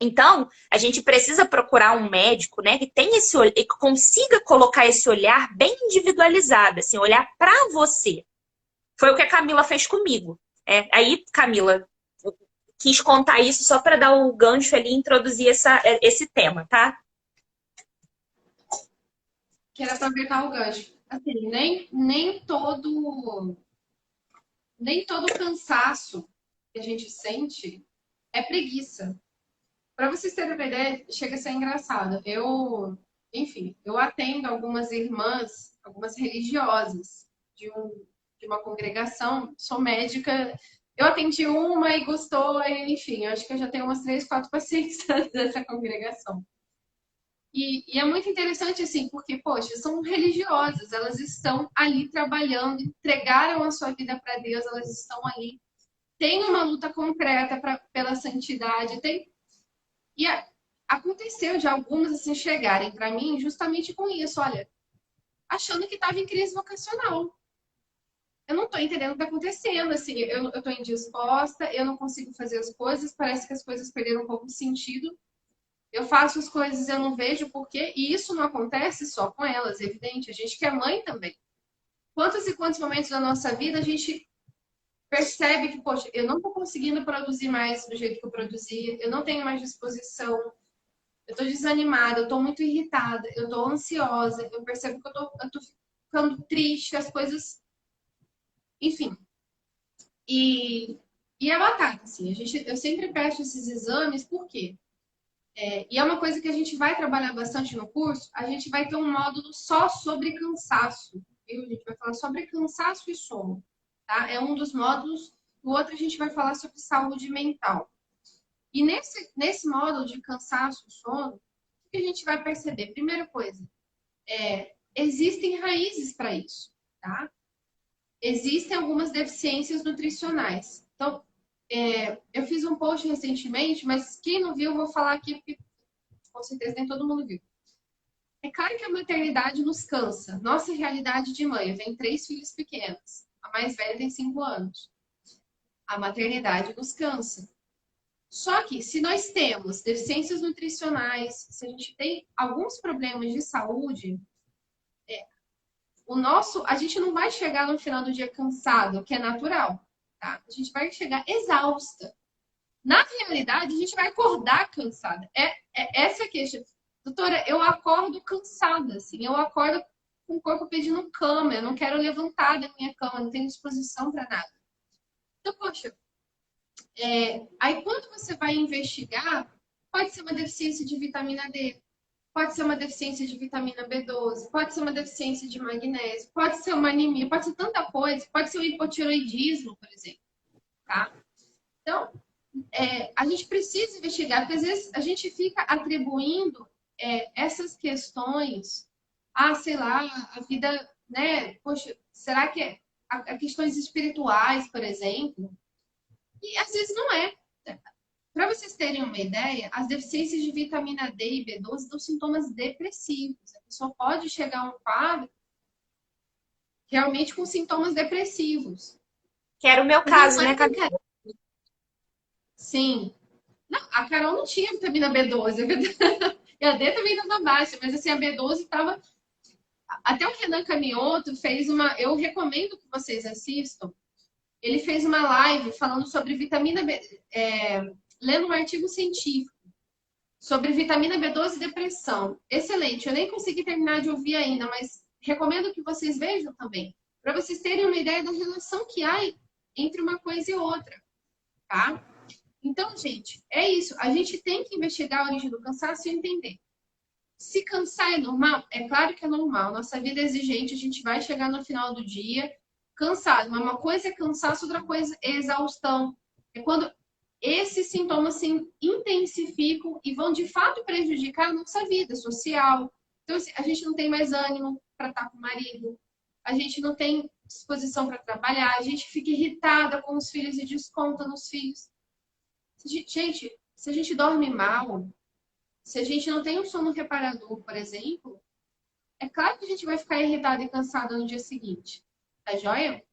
Então, a gente precisa procurar um médico, né, que tenha que consiga colocar esse olhar bem individualizado, assim, olhar para você. Foi o que a Camila fez comigo. Aí, Camila, quis contar isso só para dar o gancho ali e introduzir esse tema, tá? Quero aproveitar o gancho. Assim, nem todo cansaço que a gente sente é preguiça. Para vocês terem uma ideia, chega a ser engraçado. Enfim, eu atendo algumas irmãs, algumas religiosas de uma congregação. Sou médica. Eu atendi uma e gostou, enfim, acho que eu já tenho umas 3, 4 pacientes dessa congregação. E é muito interessante, assim, porque, poxa, são religiosas, elas estão ali trabalhando, entregaram a sua vida para Deus, elas estão ali, tem uma luta concreta pela santidade, aconteceu de algumas, assim, chegarem para mim justamente com isso, olha, achando que estava em crise vocacional. Eu não estou entendendo o que está acontecendo, assim, eu estou indisposta, eu não consigo fazer as coisas, parece que as coisas perderam um pouco de sentido. Eu faço as coisas, eu não vejo porquê, e isso não acontece só com elas, é evidente. A gente que é mãe também. Quantos e quantos momentos da nossa vida a gente percebe que, poxa, eu não estou conseguindo produzir mais do jeito que eu produzia, eu não tenho mais disposição, eu estou desanimada, eu estou muito irritada, eu estou ansiosa, eu percebo que eu estou ficando triste, as coisas. Enfim. E é batata, assim. Eu sempre peço esses exames, por quê? E é uma coisa que a gente vai trabalhar bastante no curso, a gente vai ter um módulo só sobre cansaço, viu? A gente vai falar sobre cansaço e sono, tá? É um dos módulos, o outro a gente vai falar sobre saúde mental. E nesse módulo de cansaço e sono, o que a gente vai perceber? Primeira coisa, existem raízes para isso, tá? Existem algumas deficiências nutricionais. Então, eu fiz um post recentemente, mas quem não viu, eu vou falar aqui porque com certeza nem todo mundo viu. É claro que a maternidade nos cansa. Nossa realidade de mãe, eu tenho 3 filhos pequenos. A mais velha tem 5 anos. A maternidade nos cansa. Só que se nós temos deficiências nutricionais, se a gente tem alguns problemas de saúde, a gente não vai chegar no final do dia cansado, que é natural, tá? A gente vai chegar exausta. Na realidade, a gente vai acordar cansada. Essa queixa. Doutora, eu acordo cansada, assim. Eu acordo com o corpo pedindo cama. Eu não quero levantar da minha cama, não tenho disposição para nada. Então, poxa, aí quando você vai investigar, pode ser uma deficiência de vitamina D, pode ser uma deficiência de vitamina B12, pode ser uma deficiência de magnésio, pode ser uma anemia, pode ser tanta coisa, pode ser um hipotiroidismo, por exemplo, tá? Então, a gente precisa investigar, porque às vezes a gente fica atribuindo essas questões sei lá, a vida, né? Poxa, será que a questões espirituais, por exemplo? E às vezes não é. Para vocês terem uma ideia, as deficiências de vitamina D e B12 dão sintomas depressivos. A pessoa pode chegar a um quadro realmente com sintomas depressivos. Que era o meu caso, né, Camila? Sim. Não, a Carol não tinha vitamina B12. E a D também estava baixa, mas assim, a B12 estava. Até o Renan Camioto fez uma. Eu recomendo que vocês assistam. Ele fez uma live falando sobre vitamina B. Lendo um artigo científico sobre vitamina B12 e depressão. Excelente. Eu nem consegui terminar de ouvir ainda, mas recomendo que vocês vejam também. Para vocês terem uma ideia da relação que há entre uma coisa e outra. Tá? Então, gente, é isso. A gente tem que investigar a origem do cansaço e entender. Se cansar é normal? É claro que é normal. Nossa vida é exigente, a gente vai chegar no final do dia cansado. Mas uma coisa é cansaço, outra coisa é exaustão. É quando esses sintomas se intensificam e vão de fato prejudicar a nossa vida social. Então, assim, a gente não tem mais ânimo para estar com o marido, a gente não tem disposição para trabalhar, a gente fica irritada com os filhos e desconta nos filhos. Gente, se a gente dorme mal, se a gente não tem um sono reparador, por exemplo, é claro que a gente vai ficar irritada e cansada no dia seguinte. Tá joia?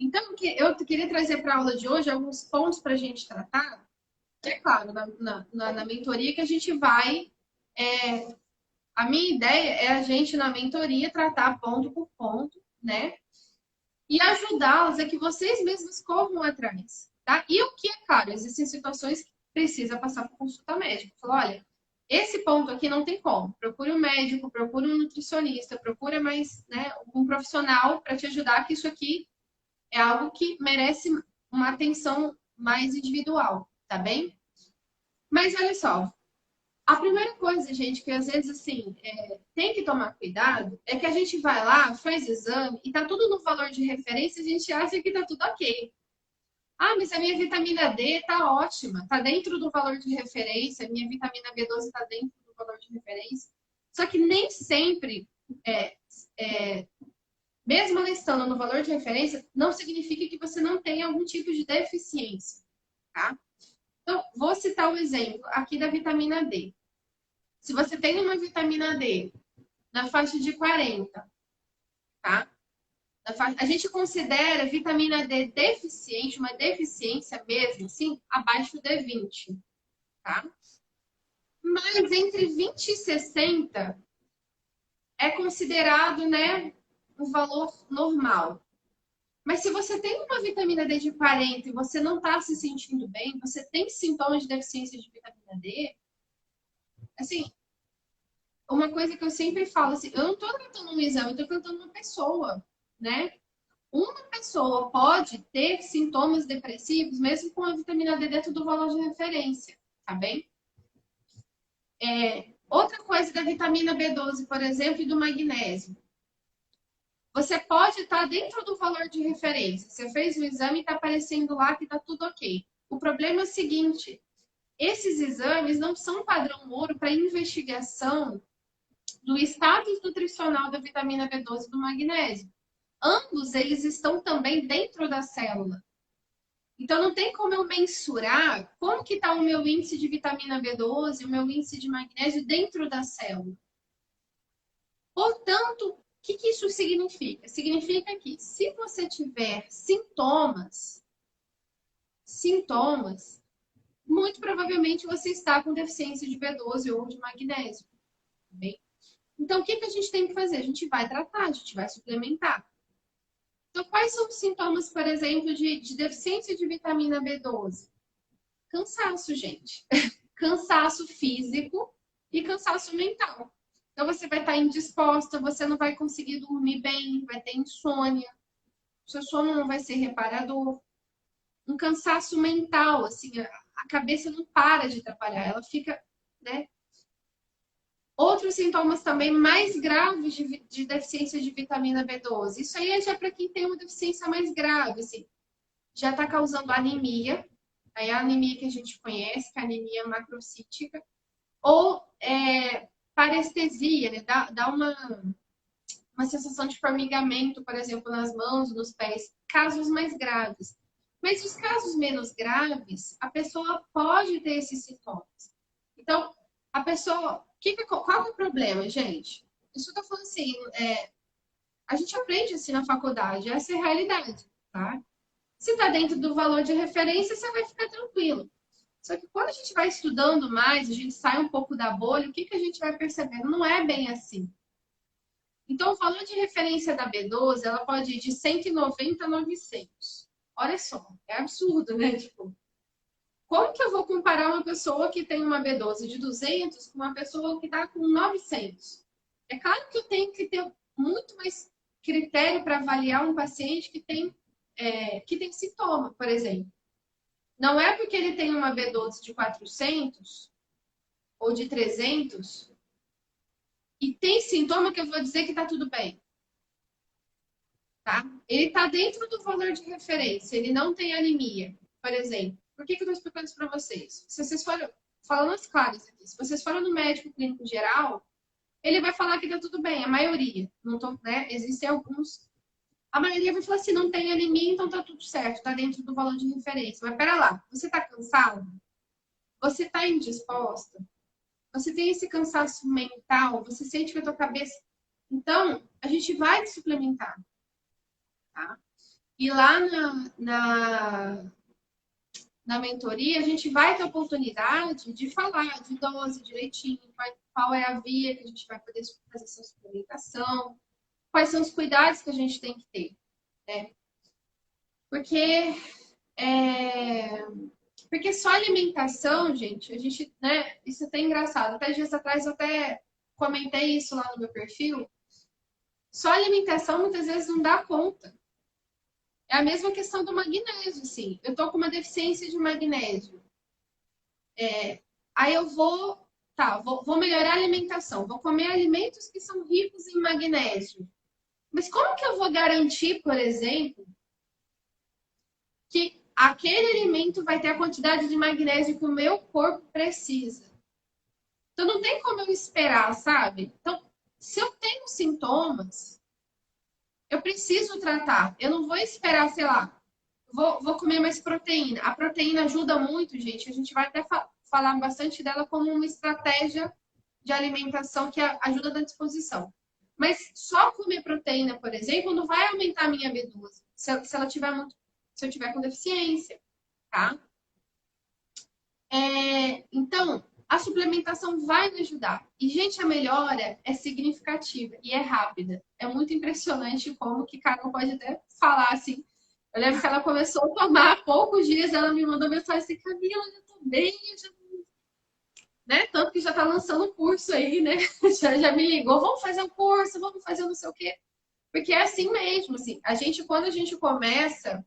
Então, eu queria trazer para a aula de hoje alguns pontos para a gente tratar. É claro, na mentoria que a gente vai. A minha ideia é a gente, na mentoria, tratar ponto por ponto, né? E ajudá-los a que vocês mesmos corram atrás, tá? E o que é claro, existem situações que precisa passar por consulta médica. Falar, olha, esse ponto aqui não tem como. Procure um médico, procure um nutricionista, procure mais, né, um profissional para te ajudar, que isso aqui é algo que merece uma atenção mais individual, tá bem? Mas olha só, a primeira coisa, gente, que às vezes assim tem que tomar cuidado é que a gente vai lá, faz exame e tá tudo no valor de referência, a gente acha que tá tudo ok. Ah, mas a minha vitamina D tá ótima, tá dentro do valor de referência, a minha vitamina B12 tá dentro do valor de referência. Só que nem sempre, mesmo ela estando no valor de referência, não significa que você não tenha algum tipo de deficiência, tá? Então, vou citar o exemplo aqui da vitamina D. Se você tem uma vitamina D na faixa de 40, tá? A gente considera vitamina D deficiente, uma deficiência mesmo, assim, abaixo de 20, tá? Mas entre 20 e 60 é considerado, né, um valor normal. Mas se você tem uma vitamina D de 40 e você não está se sentindo bem, você tem sintomas de deficiência de vitamina D, assim, uma coisa que eu sempre falo, assim, eu não estou tratando um exame, eu estou tratando uma pessoa, né? Uma pessoa pode ter sintomas depressivos mesmo com a vitamina D dentro do valor de referência, tá bem? Outra coisa da vitamina B12, por exemplo, e do magnésio. Você pode estar dentro do valor de referência. Você fez o exame e está aparecendo lá que está tudo ok. O problema é o seguinte, esses exames não são padrão ouro para investigação do status nutricional da vitamina B12 e do magnésio. Ambos eles estão também dentro da célula. Então, não tem como eu mensurar como que está o meu índice de vitamina B12, o meu índice de magnésio dentro da célula. Portanto, o que isso significa? Significa que se você tiver sintomas, muito provavelmente você está com deficiência de B12 ou de magnésio. Bem? Então, o que a gente tem que fazer? A gente vai tratar, a gente vai suplementar. Então, quais são os sintomas, por exemplo, de deficiência de vitamina B12? Cansaço, gente. Cansaço físico e cansaço mental. Então, você vai estar indisposta, você não vai conseguir dormir bem, vai ter insônia, seu sono não vai ser reparador. Um cansaço mental, assim, a cabeça não para de trabalhar, ela fica, né? Outros sintomas também mais graves de deficiência de vitamina B12. Isso aí é já para quem tem uma deficiência mais grave, assim. Já está causando anemia. Aí a anemia que a gente conhece, que é a anemia macrocítica. Ou parestesia, né? Dá uma sensação de formigamento, por exemplo, nas mãos, nos pés. Casos mais graves. Mas os casos menos graves, a pessoa pode ter esses sintomas. Então, a pessoa... Qual é o problema, gente? Isso que eu tô falando assim, a gente aprende assim na faculdade, essa é a realidade, tá? Se tá dentro do valor de referência, você vai ficar tranquilo. Só que quando a gente vai estudando mais, a gente sai um pouco da bolha, o que a gente vai percebendo? Não é bem assim. Então, o valor de referência da B12, ela pode ir de 190 a 900. Olha só, é absurdo, né? Tipo, como que eu vou comparar uma pessoa que tem uma B12 de 200 com uma pessoa que está com 900? É claro que eu tenho que ter muito mais critério para avaliar um paciente que tem sintoma, por exemplo. Não é porque ele tem uma B12 de 400 ou de 300 e tem sintoma que eu vou dizer que está tudo bem. Tá? Ele está dentro do valor de referência, ele não tem anemia, por exemplo. Por que eu estou explicando isso para vocês? Se vocês forem, falando as claras aqui, se vocês forem no médico clínico geral, ele vai falar que está tudo bem, a maioria. Não tô, né? Existem alguns. A maioria vai falar assim, não tem anemia, então tá tudo certo, está dentro do valor de referência. Mas pera lá, você está cansado? Você está indisposta? Você tem esse cansaço mental? Você sente que a tua cabeça... Então, a gente vai te suplementar. Tá? E lá na mentoria, a gente vai ter a oportunidade de falar de dose direitinho, qual é a via que a gente vai poder fazer essa suplementação, quais são os cuidados que a gente tem que ter, né? Porque só alimentação, gente, a gente, né? Isso é até engraçado. Até dias atrás eu até comentei isso lá no meu perfil. Só alimentação muitas vezes não dá conta. É a mesma questão do magnésio, assim. Eu tô com uma deficiência de magnésio. Aí eu vou melhorar a alimentação. Vou comer alimentos que são ricos em magnésio. Mas como que eu vou garantir, por exemplo, que aquele alimento vai ter a quantidade de magnésio que o meu corpo precisa? Então não tem como eu esperar, sabe? Então, se eu tenho sintomas, eu preciso tratar. Eu não vou esperar, sei lá, vou comer mais proteína. A proteína ajuda muito, gente. A gente vai até falar bastante dela como uma estratégia de alimentação que ajuda na disposição. Mas só comer proteína, por exemplo, não vai aumentar a minha B12 se eu tiver com deficiência, tá? Então, a suplementação vai me ajudar. E, gente, a melhora é significativa e é rápida. É muito impressionante como que Carol pode até falar assim. Eu lembro que ela começou a tomar há poucos dias, ela me mandou mensagem assim, Camila, eu já tô bem, né? Tanto que já tá lançando o curso aí, né? Já me ligou, vamos fazer o curso, vamos fazer não sei o quê. Porque é assim mesmo, assim. Quando a gente começa,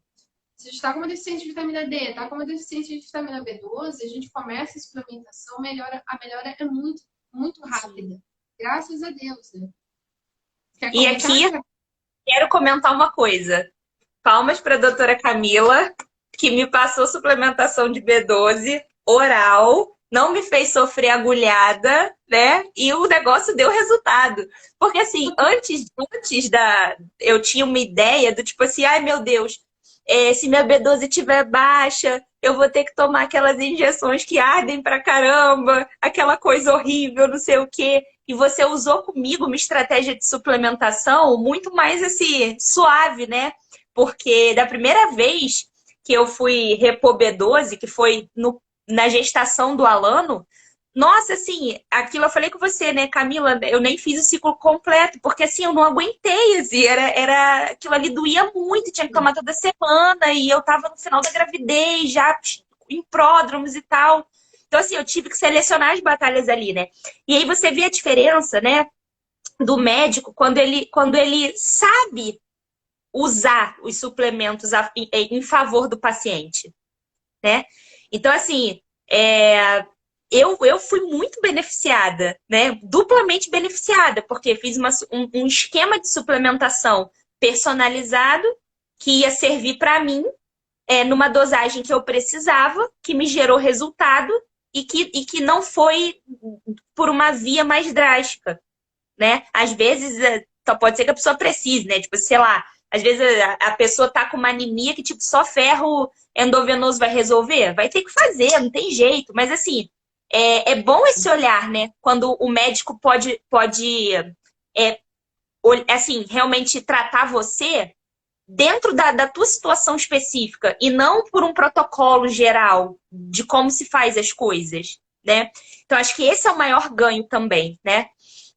se a gente tá com uma deficiência de vitamina D, tá com uma deficiência de vitamina B12, a gente começa a suplementação, a melhora é muito, muito rápida. Graças a Deus, né? E aqui, quero comentar uma coisa. Palmas para a doutora Camila, que me passou suplementação de B12 oral, não me fez sofrer agulhada, né? E o negócio deu resultado. Porque assim, antes eu tinha uma ideia do tipo assim, ai meu Deus, Se minha B12 estiver baixa, eu vou ter que tomar aquelas injeções que ardem pra caramba, aquela coisa horrível, não sei o quê. E você usou comigo uma estratégia de suplementação muito mais assim, suave, né? Porque da primeira vez que eu fui repor B12, que foi na gestação do Alano, nossa, assim, aquilo eu falei com você, né, Camila? Eu nem fiz o ciclo completo, porque assim, eu não aguentei, assim, aquilo ali doía muito, tinha que tomar toda semana, e eu tava no final da gravidez, já em pródromos e tal. Então, assim, eu tive que selecionar as batalhas ali, né? E aí você vê a diferença, né, do médico quando ele sabe usar os suplementos em favor do paciente, né? Então, assim, eu fui muito beneficiada, né? Duplamente beneficiada, porque fiz um esquema de suplementação personalizado que ia servir para mim numa dosagem que eu precisava, que me gerou resultado e que não foi por uma via mais drástica, né? Às vezes, só pode ser que a pessoa precise, né? Tipo, sei lá, às vezes a pessoa tá com uma anemia que, tipo, só ferro endovenoso vai resolver. Vai ter que fazer, não tem jeito. Mas, assim, é bom esse olhar, né? Quando o médico pode assim, realmente tratar você dentro da tua situação específica e não por um protocolo geral de como se faz as coisas, né? Então, acho que esse é o maior ganho também, né?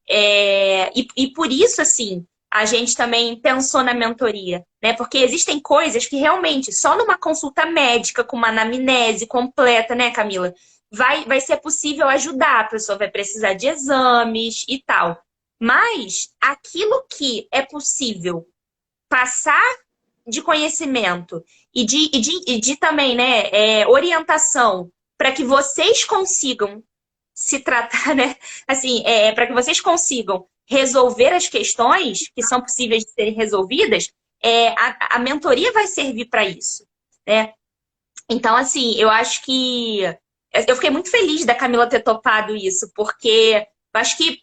E por isso, assim, a gente também pensou na mentoria, né? Porque existem coisas que realmente só numa consulta médica, com uma anamnese completa, né, Camila? Vai ser possível ajudar, a pessoa vai precisar de exames e tal. Mas aquilo que é possível passar de conhecimento e de também, né, orientação para que vocês consigam se tratar, né? Assim, para que vocês consigam resolver as questões que são possíveis de serem resolvidas, a mentoria vai servir para isso, né? Então, assim, eu acho que eu fiquei muito feliz da Camila ter topado isso, porque eu acho que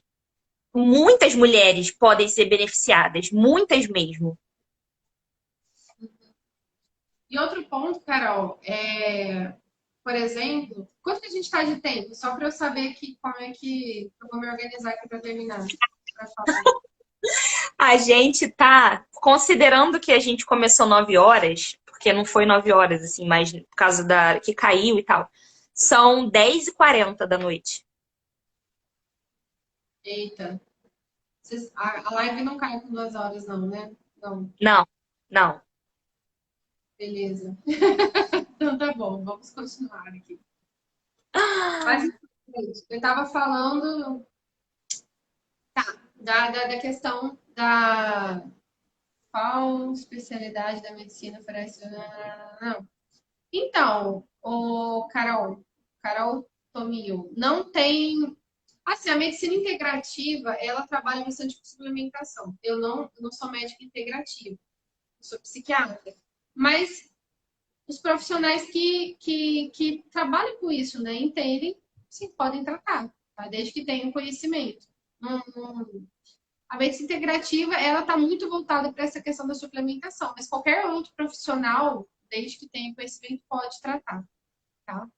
muitas mulheres podem ser beneficiadas, muitas mesmo. E outro ponto, Carol, por exemplo, quanto que a gente está de tempo? Só para eu saber aqui como é que eu vou me organizar aqui para terminar. Pra falar. A gente tá considerando que a gente começou 9 horas, porque não foi 9 horas, assim, mas por causa da que caiu e tal. São 10h40 da noite. Eita. A live não cai com 2 horas, não, né? Não, Não, não. beleza. Então tá bom, vamos continuar aqui. Mas, gente, eu estava falando da questão da qual especialidade da medicina oferece. Não. Então, Carol Tomil, não tem. Assim, a medicina integrativa, ela trabalha bastante com suplementação. Eu não sou médica integrativa, eu sou psiquiatra. Mas os profissionais que trabalham com isso, né, entendem, sim, podem tratar, tá? Desde que tenham conhecimento. A medicina integrativa, ela está muito voltada para essa questão da suplementação, mas qualquer outro profissional, desde que tenha conhecimento, pode tratar, tá?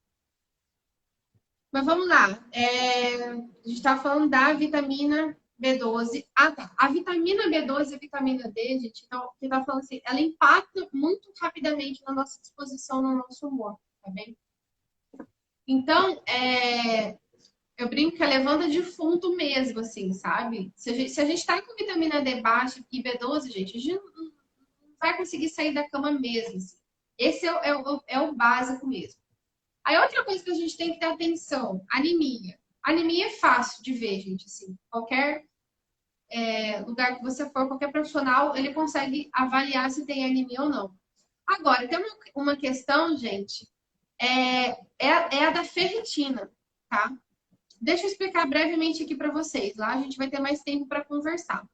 Mas vamos lá. A gente está falando da vitamina B12. Ah, tá. A vitamina B12 e a vitamina D, gente, então, que tá falando assim, ela impacta muito rapidamente na nossa disposição, no nosso humor, tá bem? Então, eu brinco que é levanda defunto mesmo, assim, sabe? Se a gente tá com vitamina D baixa e B12, gente, a gente não vai conseguir sair da cama mesmo. Assim. Esse é o básico mesmo. Aí outra coisa que a gente tem que ter atenção, anemia. Anemia é fácil de ver, gente, assim. Qualquer lugar que você for, qualquer profissional, ele consegue avaliar se tem anemia ou não. Agora, tem uma questão, gente, é a da ferritina, tá? Deixa eu explicar brevemente aqui para vocês. Lá a gente vai ter mais tempo para conversar.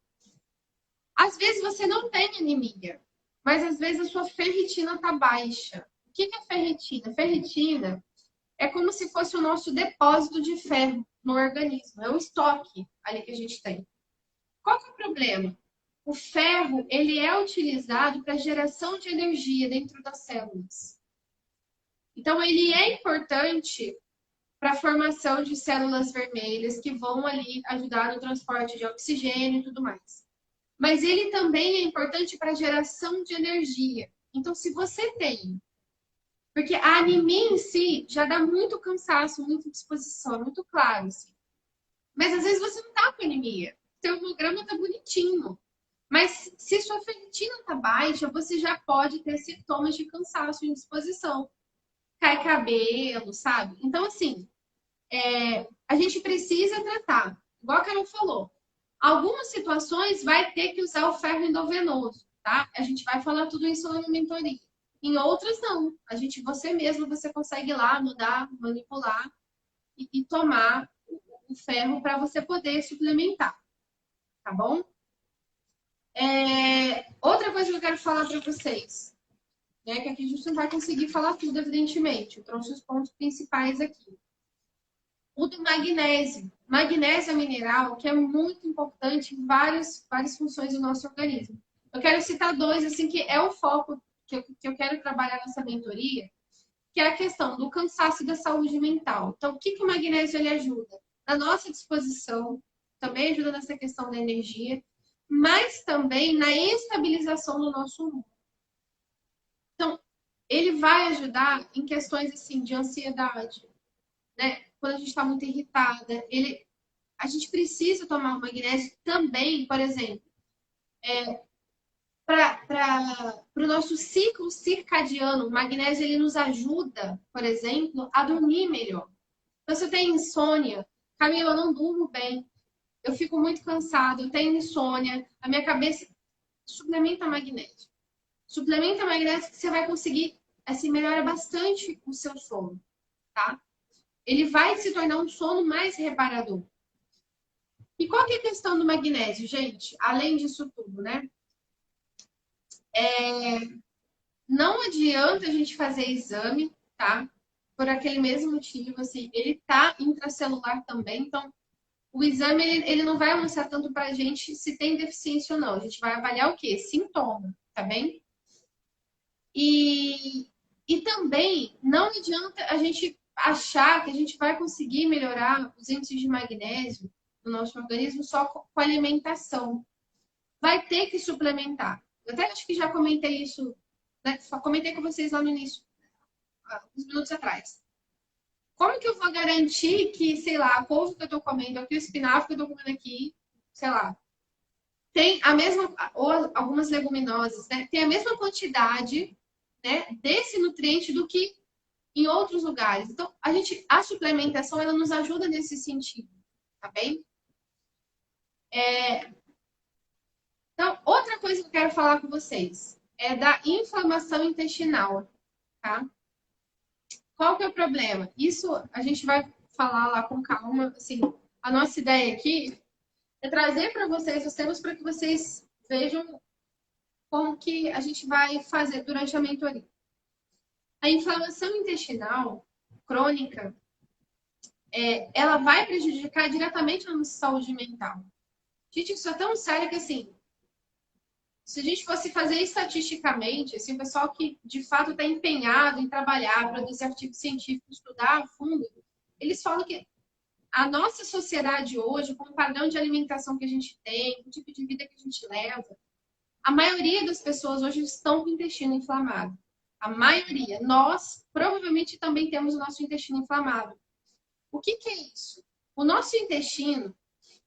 Às vezes você não tem anemia, mas às vezes a sua ferritina está baixa. O que é ferritina? Ferritina é como se fosse o nosso depósito de ferro no organismo. É um estoque ali que a gente tem. Qual que é o problema? o ferro, ele é utilizado para geração de energia dentro das células. Então, ele é importante para a formação de células vermelhas que vão ali ajudar no transporte de oxigênio e tudo mais. Mas ele também é importante para a geração de energia. Então, se você tem... Porque a anemia em si já dá muito cansaço, muita disposição, é muito claro. Assim. Mas às vezes você não tá com anemia. Seu hemograma tá bonitinho. Mas se sua ferritina tá baixa, você já pode ter sintomas de cansaço e indisposição. Cai cabelo, sabe? Então, assim, a gente precisa tratar. Igual a Carol falou. Algumas situações vai ter que usar o ferro endovenoso, tá? A gente vai falar tudo isso lá na mentoria. Em outras, não. Você mesmo, você consegue ir lá, mudar, manipular e tomar o ferro para você poder suplementar. Tá bom? Outra coisa que eu quero falar para vocês, né? Que aqui a gente não vai conseguir falar tudo, evidentemente. Eu trouxe os pontos principais aqui. O do magnésio. Magnésio é um mineral que é muito importante em várias funções do nosso organismo. Eu quero citar dois, assim, que é o foco que eu quero trabalhar nessa mentoria, que é a questão do cansaço e da saúde mental. Então, o que o magnésio ele ajuda? Na nossa disposição, também ajuda nessa questão da energia, mas também na estabilização do nosso humor. Então, ele vai ajudar em questões assim de ansiedade, né? Quando a gente está muito irritada, a gente precisa tomar o magnésio também, por exemplo, para o nosso ciclo circadiano. O magnésio ele nos ajuda, por exemplo, a dormir melhor. Então, se eu tenho insônia, Camila, eu não durmo bem, eu fico muito cansada, eu tenho insônia, a minha cabeça suplementa magnésio. Suplementa magnésio que você vai conseguir, assim, melhora bastante o seu sono, tá? Ele vai se tornar um sono mais reparador. E qual que é a questão do magnésio, gente? Além disso tudo, né? Não adianta a gente fazer exame, tá? Por aquele mesmo motivo, assim, ele tá intracelular também, então o exame ele não vai mostrar tanto pra gente se tem deficiência ou não. A gente vai avaliar o quê? Sintoma, tá bem? E também não adianta a gente achar que a gente vai conseguir melhorar os índices de magnésio no nosso organismo só com alimentação. Vai ter que suplementar. Eu até acho que já comentei isso, né? Só comentei com vocês lá no início, uns minutos atrás. Como que eu vou garantir que, sei lá, a couve que eu tô comendo aqui, o espinafre que eu tô comendo aqui, sei lá, tem a mesma, ou algumas leguminosas, né? Tem a mesma quantidade, né, desse nutriente do que em outros lugares. Então, a suplementação, ela nos ajuda nesse sentido, tá bem? Então, outra coisa que eu quero falar com vocês é da inflamação intestinal, tá? Qual que é o problema? Isso a gente vai falar lá com calma, assim, a nossa ideia aqui é trazer para vocês os temas para que vocês vejam como que a gente vai fazer durante a mentoria. A inflamação intestinal crônica, ela vai prejudicar diretamente a nossa saúde mental. Gente, isso é tão sério que, assim, se a gente fosse fazer estatisticamente, assim, o pessoal que de fato está empenhado em trabalhar, produzir artigos científicos, estudar a fundo, eles falam que a nossa sociedade hoje, com o padrão de alimentação que a gente tem, com o tipo de vida que a gente leva, a maioria das pessoas hoje estão com o intestino inflamado. A maioria. Nós, provavelmente, também temos o nosso intestino inflamado. O que é isso? O nosso intestino,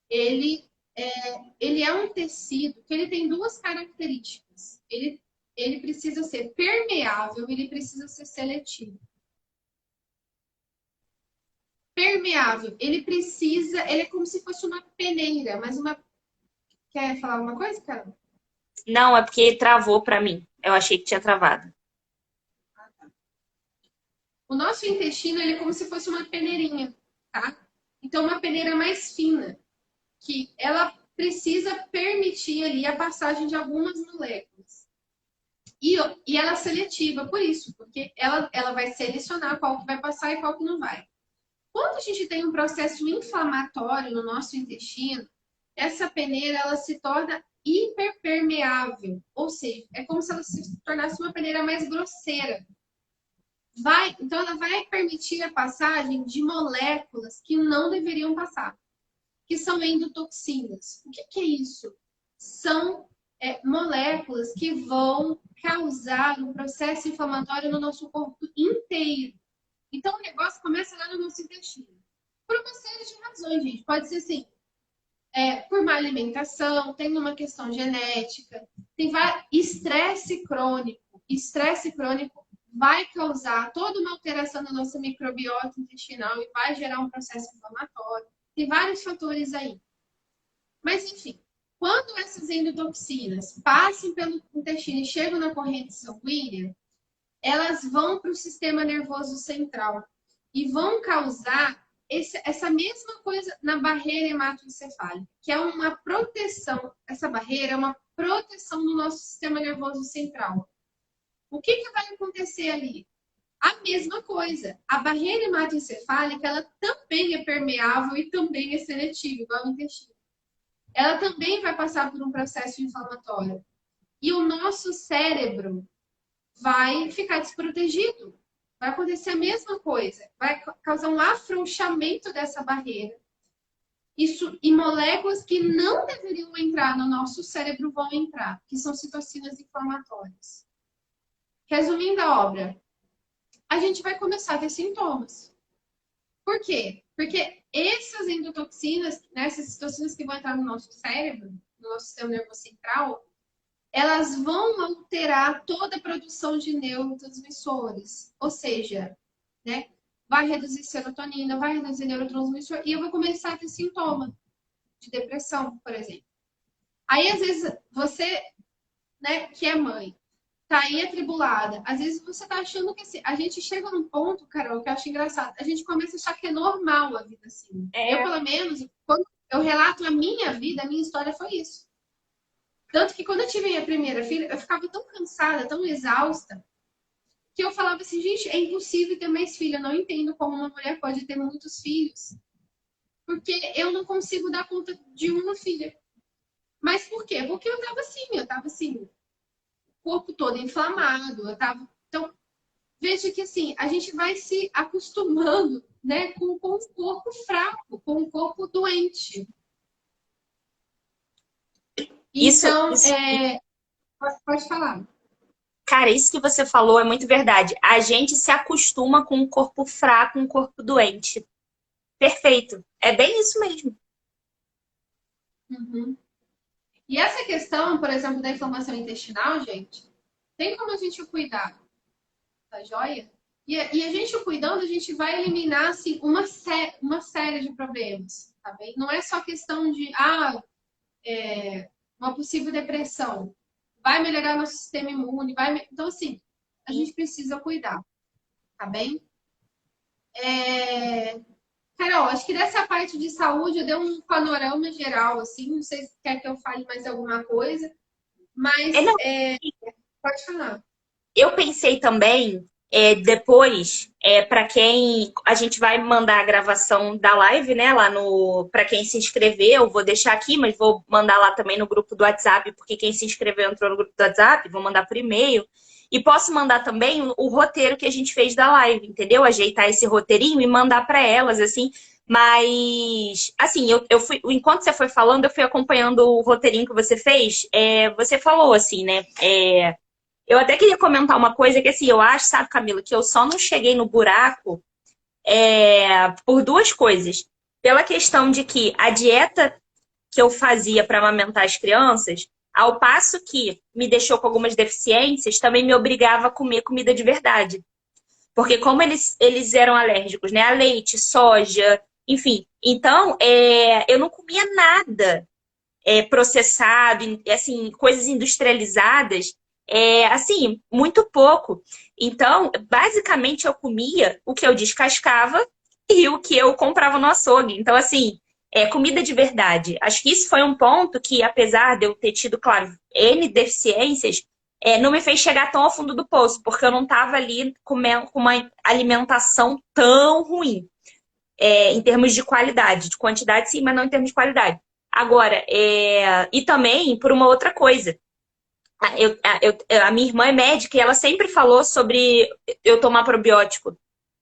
ele é um tecido que ele tem duas características. Ele precisa ser permeável, ele precisa ser seletivo. Permeável, ele é como se fosse uma peneira, mas uma... Quer falar alguma coisa, Carol? Não, é porque travou pra mim. Eu achei que tinha travado. O nosso intestino, ele é como se fosse uma peneirinha, tá? Então, uma peneira mais fina, que ela precisa permitir ali a passagem de algumas moléculas. E ela é seletiva por isso, porque ela vai selecionar qual que vai passar e qual que não vai. Quando a gente tem um processo inflamatório no nosso intestino, essa peneira ela se torna hiperpermeável, ou seja, é como se ela se tornasse uma peneira mais grosseira. Então, ela vai permitir a passagem de moléculas que não deveriam passar, que são endotoxinas. O que é isso? São moléculas que vão causar um processo inflamatório no nosso corpo inteiro. Então, o negócio começa lá no nosso intestino. Por uma série de razões, gente. Pode ser assim, por má alimentação, tem uma questão genética, tem estresse crônico. Estresse crônico vai causar toda uma alteração na nossa microbiota intestinal e vai gerar um processo inflamatório. Tem vários fatores aí. Mas, enfim, quando essas endotoxinas passam pelo intestino e chegam na corrente sanguínea, elas vão para o sistema nervoso central e vão causar essa mesma coisa na barreira hematoencefálica, que é uma proteção. Essa barreira é uma proteção do nosso sistema nervoso central. O que vai acontecer ali? A mesma coisa. A barreira hematoencefálica, ela também é permeável e também é seletiva, igual o intestino. Ela também vai passar por um processo inflamatório. E o nosso cérebro vai ficar desprotegido. Vai acontecer a mesma coisa. Vai causar um afrouxamento dessa barreira. E moléculas que não deveriam entrar no nosso cérebro vão entrar, que são citocinas inflamatórias. Resumindo a obra, a gente vai começar a ter sintomas. Por quê? Porque essas endotoxinas, essas citocinas que vão entrar no nosso cérebro, no nosso sistema nervoso central, elas vão alterar toda a produção de neurotransmissores. Ou seja, né, vai reduzir serotonina, vai reduzir neurotransmissor e eu vou começar a ter sintoma de depressão, por exemplo. Aí, às vezes, você, né, que é mãe, tá aí atribulada. Às vezes você tá achando que assim, a gente chega num ponto, Carol, que eu acho engraçado. A gente começa a achar que é normal a vida assim. Eu, pelo menos, quando eu relato a minha vida, a minha história foi isso. Tanto que quando eu tive minha primeira filha, eu ficava tão cansada, tão exausta, que eu falava assim, gente, é impossível ter mais filho. Eu não entendo como uma mulher pode ter muitos filhos. Porque eu não consigo dar conta de uma filha. Mas por quê? Porque eu tava assim, corpo todo inflamado. Então, veja que assim, a gente vai se acostumando, né, com o corpo fraco, com o corpo doente. Então, pode falar. Cara, isso que você falou é muito verdade. A gente se acostuma com um corpo fraco, um corpo doente. Perfeito. É bem isso mesmo. Uhum. E essa questão, por exemplo, da inflamação intestinal, gente, tem como a gente cuidar, tá joia? E a gente cuidando, a gente vai eliminar assim, uma série de problemas, tá bem? Não é só questão de uma possível depressão. Vai melhorar nosso sistema imune, então assim, a gente precisa cuidar, tá bem? Carol, acho que dessa parte de saúde eu dei um panorama geral, assim, não sei se quer que eu fale mais alguma coisa, mas pode falar. Eu pensei também, depois, para quem a gente vai mandar a gravação da live, né, lá para quem se inscreveu, vou deixar aqui, mas vou mandar lá também no grupo do WhatsApp, porque quem se inscreveu entrou no grupo do WhatsApp, vou mandar por e-mail. E posso mandar também o roteiro que a gente fez da live, entendeu? Ajeitar esse roteirinho e mandar para elas, assim. Mas, assim, eu fui, enquanto você foi falando, eu fui acompanhando o roteirinho que você fez. Você falou, assim, né? Eu até queria comentar uma coisa que, assim, eu acho, sabe, Camila, que eu só não cheguei no buraco por duas coisas. Pela questão de que a dieta que eu fazia para amamentar as crianças, ao passo que me deixou com algumas deficiências, também me obrigava a comer comida de verdade. Porque como eles eram alérgicos, né, a leite, soja, enfim. Então, eu não comia nada processado, assim, coisas industrializadas, assim, muito pouco. Então, basicamente, eu comia o que eu descascava e o que eu comprava no açougue. Então, assim, comida de verdade. Acho que isso foi um ponto que, apesar de eu ter tido, claro, N deficiências, não me fez chegar tão ao fundo do poço, porque eu não estava ali com uma alimentação tão ruim, em termos de qualidade. De quantidade, sim, mas não em termos de qualidade. Agora, e também por uma outra coisa. A minha irmã é médica e ela sempre falou sobre eu tomar probiótico.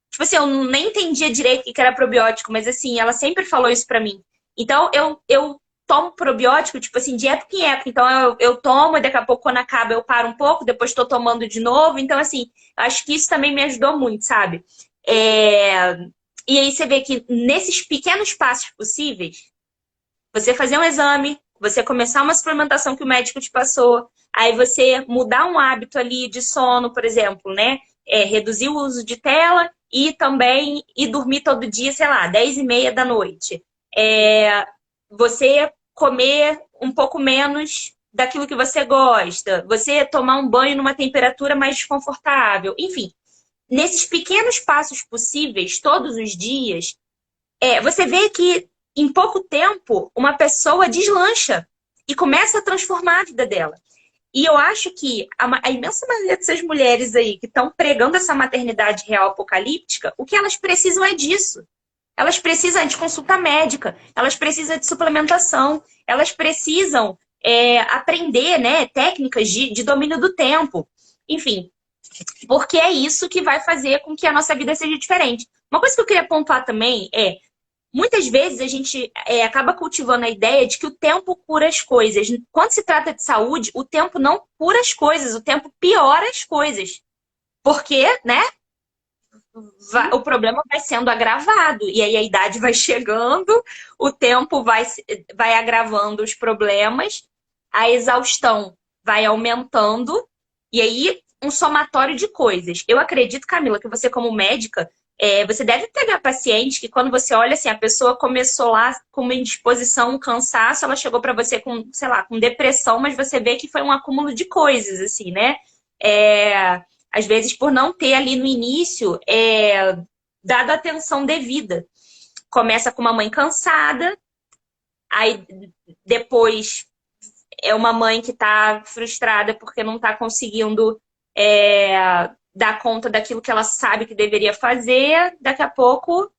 Tipo assim, eu nem entendia direito o que era probiótico, mas assim, ela sempre falou isso pra mim. Então, eu tomo probiótico, tipo assim, de época em época. Então, eu tomo, e daqui a pouco, quando acaba, eu paro um pouco, depois tô tomando de novo. Então, assim, acho que isso também me ajudou muito, sabe? É, E aí você vê que nesses pequenos passos possíveis, você fazer um exame, você começar uma suplementação que o médico te passou, aí você mudar um hábito ali de sono, por exemplo, né? Reduzir o uso de tela e também ir dormir todo dia, sei lá, 10:30 da noite. Você comer um pouco menos daquilo que você gosta, você tomar um banho numa temperatura mais desconfortável, enfim, nesses pequenos passos possíveis, todos os dias, você vê que em pouco tempo uma pessoa deslancha e começa a transformar a vida dela. E eu acho que a imensa maioria dessas mulheres aí que estão pregando essa maternidade real apocalíptica, o que elas precisam é disso. Elas precisam de consulta médica, elas precisam de suplementação, elas precisam aprender, né, técnicas de domínio do tempo. Enfim, porque é isso que vai fazer com que a nossa vida seja diferente. Uma coisa que eu queria pontuar também muitas vezes a gente acaba cultivando a ideia de que o tempo cura as coisas. Quando se trata de saúde, o tempo não cura as coisas, o tempo piora as coisas. Porque, né, o problema vai sendo agravado. E aí a idade vai chegando, o tempo vai agravando os problemas, a exaustão vai aumentando, e aí um somatório de coisas. Eu acredito, Camila, que você, como médica, você deve pegar paciente que quando você olha assim, a pessoa começou lá com uma indisposição, um cansaço, ela chegou para você com, sei lá, com depressão, mas você vê que foi um acúmulo de coisas, assim, né? Às vezes por não ter ali no início dado a atenção devida. Começa com uma mãe cansada, aí depois é uma mãe que está frustrada porque não está conseguindo dar conta daquilo que ela sabe que deveria fazer, daqui a pouco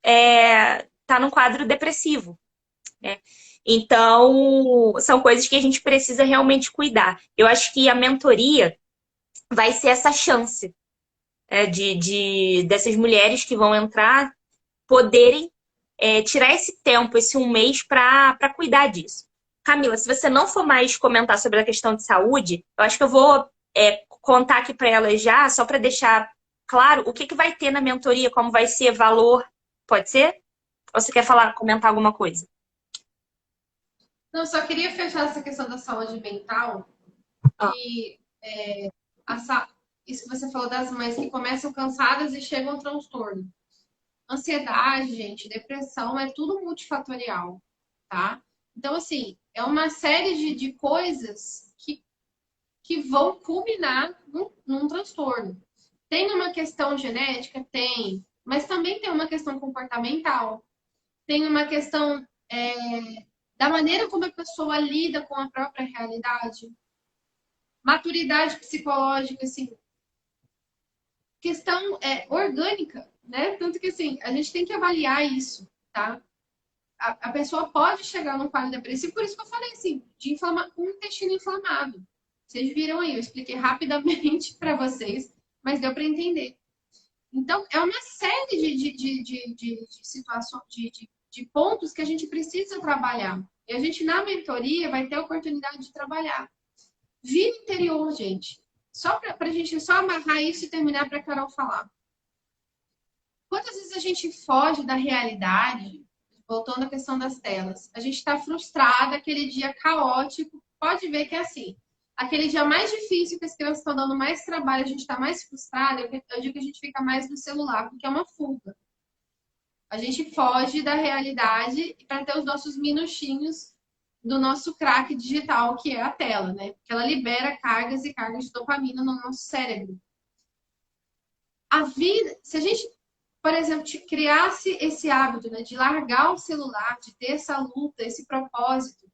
está num quadro depressivo, né? Então, são coisas que a gente precisa realmente cuidar. Eu acho que a mentoria vai ser essa chance dessas mulheres que vão entrar poderem tirar esse tempo, esse um mês, para cuidar disso. Camila, se você não for mais comentar sobre a questão de saúde, eu acho que eu vou contar aqui para elas já, só para deixar claro o que vai ter na mentoria, como vai ser, valor. Pode ser? Ou você quer comentar alguma coisa? Não, só queria fechar essa questão da saúde mental. E isso que você falou das mães que começam cansadas e chegam ao transtorno. Ansiedade, gente, depressão, é tudo multifatorial, tá? Então, assim, é uma série de coisas que vão culminar num transtorno. Tem uma questão genética? Tem. Mas também tem uma questão comportamental. Tem uma questão da maneira como a pessoa lida com a própria realidade. Maturidade psicológica, assim. Questão orgânica, né? Tanto que, assim, a gente tem que avaliar isso, tá? A pessoa pode chegar num quadro depressivo, por isso que eu falei, assim, de um intestino inflamado. Vocês viram aí, eu expliquei rapidamente para vocês, mas deu para entender. Então, é uma série de situações, de pontos que a gente precisa trabalhar. E a gente, na mentoria, vai ter a oportunidade de trabalhar. Vida interior, gente. Só para a gente só amarrar isso e terminar para a Carol falar. Quantas vezes a gente foge da realidade, voltando à questão das telas, a gente está frustrada, aquele dia caótico, pode ver que é assim. Aquele dia mais difícil, que as crianças estão dando mais trabalho, a gente está mais frustrada, eu digo que a gente fica mais no celular, porque é uma fuga. A gente foge da realidade para ter os nossos minutinhos do nosso crack digital, que é a tela, né? Porque ela libera cargas e cargas de dopamina no nosso cérebro. A vida, se a gente, por exemplo, criasse esse hábito, né, de largar o celular, de ter essa luta, esse propósito,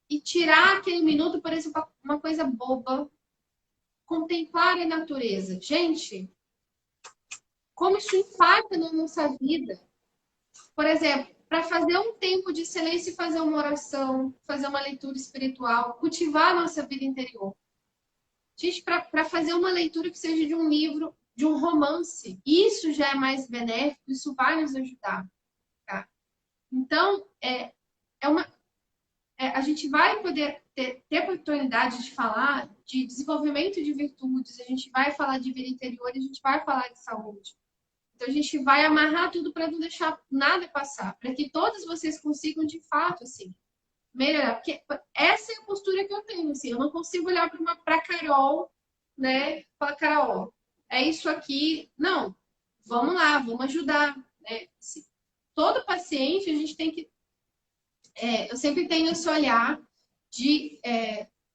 e tirar aquele minuto, por exemplo, uma coisa boba, contemplar a natureza. Gente, como isso impacta na nossa vida? Por exemplo, para fazer um tempo de silêncio e fazer uma oração, fazer uma leitura espiritual, cultivar a nossa vida interior. Gente, para fazer uma leitura que seja de um livro, de um romance, isso já é mais benéfico, isso vai nos ajudar. Tá? Então, a gente vai poder ter oportunidade de falar de desenvolvimento de virtudes, a gente vai falar de vida interior, a gente vai falar de saúde. Então, a gente vai amarrar tudo para não deixar nada passar, para que todos vocês consigam, de fato, assim, melhorar. Porque essa é a postura que eu tenho, assim, eu não consigo olhar para a Carol, né, falar, Carol, é isso aqui. Não, vamos lá, vamos ajudar, né? Assim, todo paciente, a gente tem que... eu sempre tenho esse olhar de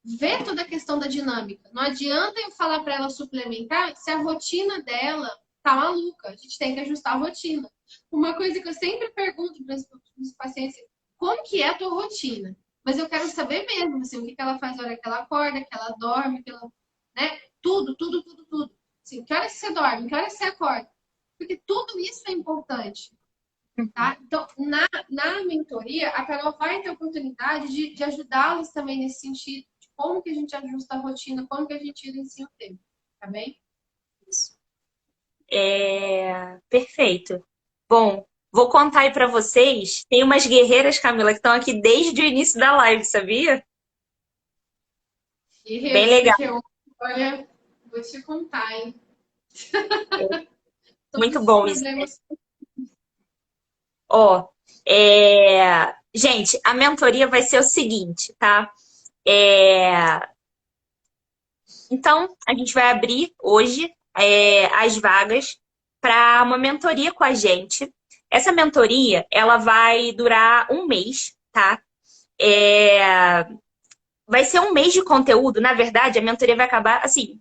ver toda a questão da dinâmica. Não adianta eu falar para ela suplementar se a rotina dela tá maluca. A gente tem que ajustar a rotina. Uma coisa que eu sempre pergunto para os pacientes, como que é a tua rotina? Mas eu quero saber mesmo, assim, o que ela faz na hora que ela acorda, que ela dorme, que ela, né? Tudo. Assim, que horas você dorme, que horas você acorda? Porque tudo isso é importante. Tá? Então, na mentoria, a Carol vai ter a oportunidade de ajudá-los também nesse sentido, de como que a gente ajusta a rotina, como que a gente gerencia o tempo, tá bem? Isso. Perfeito. Bom, vou contar aí pra vocês. Tem umas guerreiras, Camila, que estão aqui desde o início da live, sabia? Bem Guerreiro, legal. porque olha, vou te contar, hein? Todos Muito os bom isso. problemas. Ó, gente, a mentoria vai ser o seguinte, tá? Então, a gente vai abrir hoje as vagas para uma mentoria com a gente. Essa mentoria, ela vai durar um mês, tá? Vai ser um mês de conteúdo. Na verdade, a mentoria vai acabar, assim,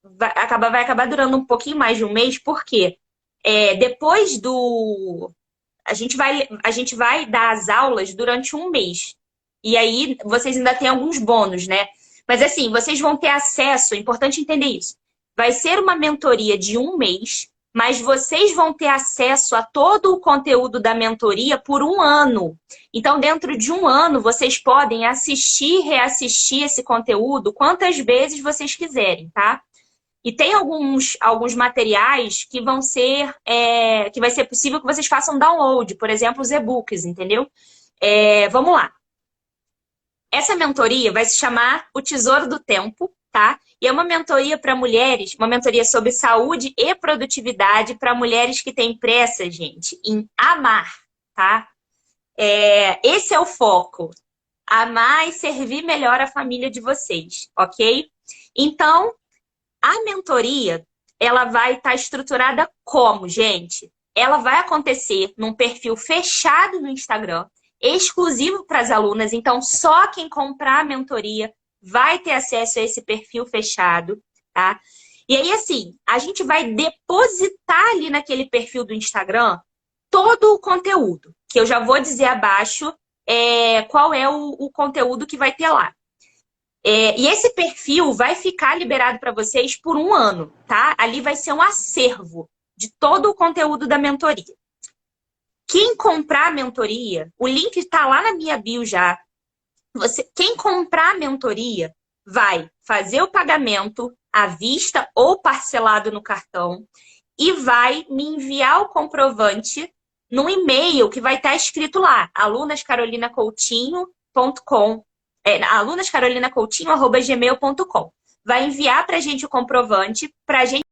vai acabar durando um pouquinho mais de um mês, porque depois do... A gente vai dar as aulas durante um mês. E aí, vocês ainda têm alguns bônus, né? Mas assim, vocês vão ter acesso, é importante entender isso. Vai ser uma mentoria de um mês, mas vocês vão ter acesso a todo o conteúdo da mentoria por um ano. Então, dentro de um ano, vocês podem assistir, reassistir esse conteúdo quantas vezes vocês quiserem, tá? E tem alguns materiais que vão ser, que vai ser possível que vocês façam download, por exemplo, os e-books, entendeu? Vamos lá. Essa mentoria vai se chamar O Tesouro do Tempo, tá? E é uma mentoria para mulheres, uma mentoria sobre saúde e produtividade para mulheres que têm pressa, gente, em amar, tá? Esse é o foco. Amar e servir melhor a família de vocês, ok? Então, a mentoria, ela vai estar estruturada como, gente? Ela vai acontecer num perfil fechado no Instagram, exclusivo para as alunas. Então, só quem comprar a mentoria vai ter acesso a esse perfil fechado, tá? E aí, assim, a gente vai depositar ali naquele perfil do Instagram todo o conteúdo, que eu já vou dizer abaixo qual é o conteúdo que vai ter lá. E esse perfil vai ficar liberado para vocês por um ano, tá? Ali vai ser um acervo de todo o conteúdo da mentoria. Quem comprar a mentoria, o link está lá na minha bio já. Quem comprar a mentoria vai fazer o pagamento à vista ou parcelado no cartão e vai me enviar o comprovante no e-mail que vai estar escrito lá, alunascarolinacoutinho.com, alunascarolinacoutinho@gmail.com. Vai enviar para a gente o comprovante para a gente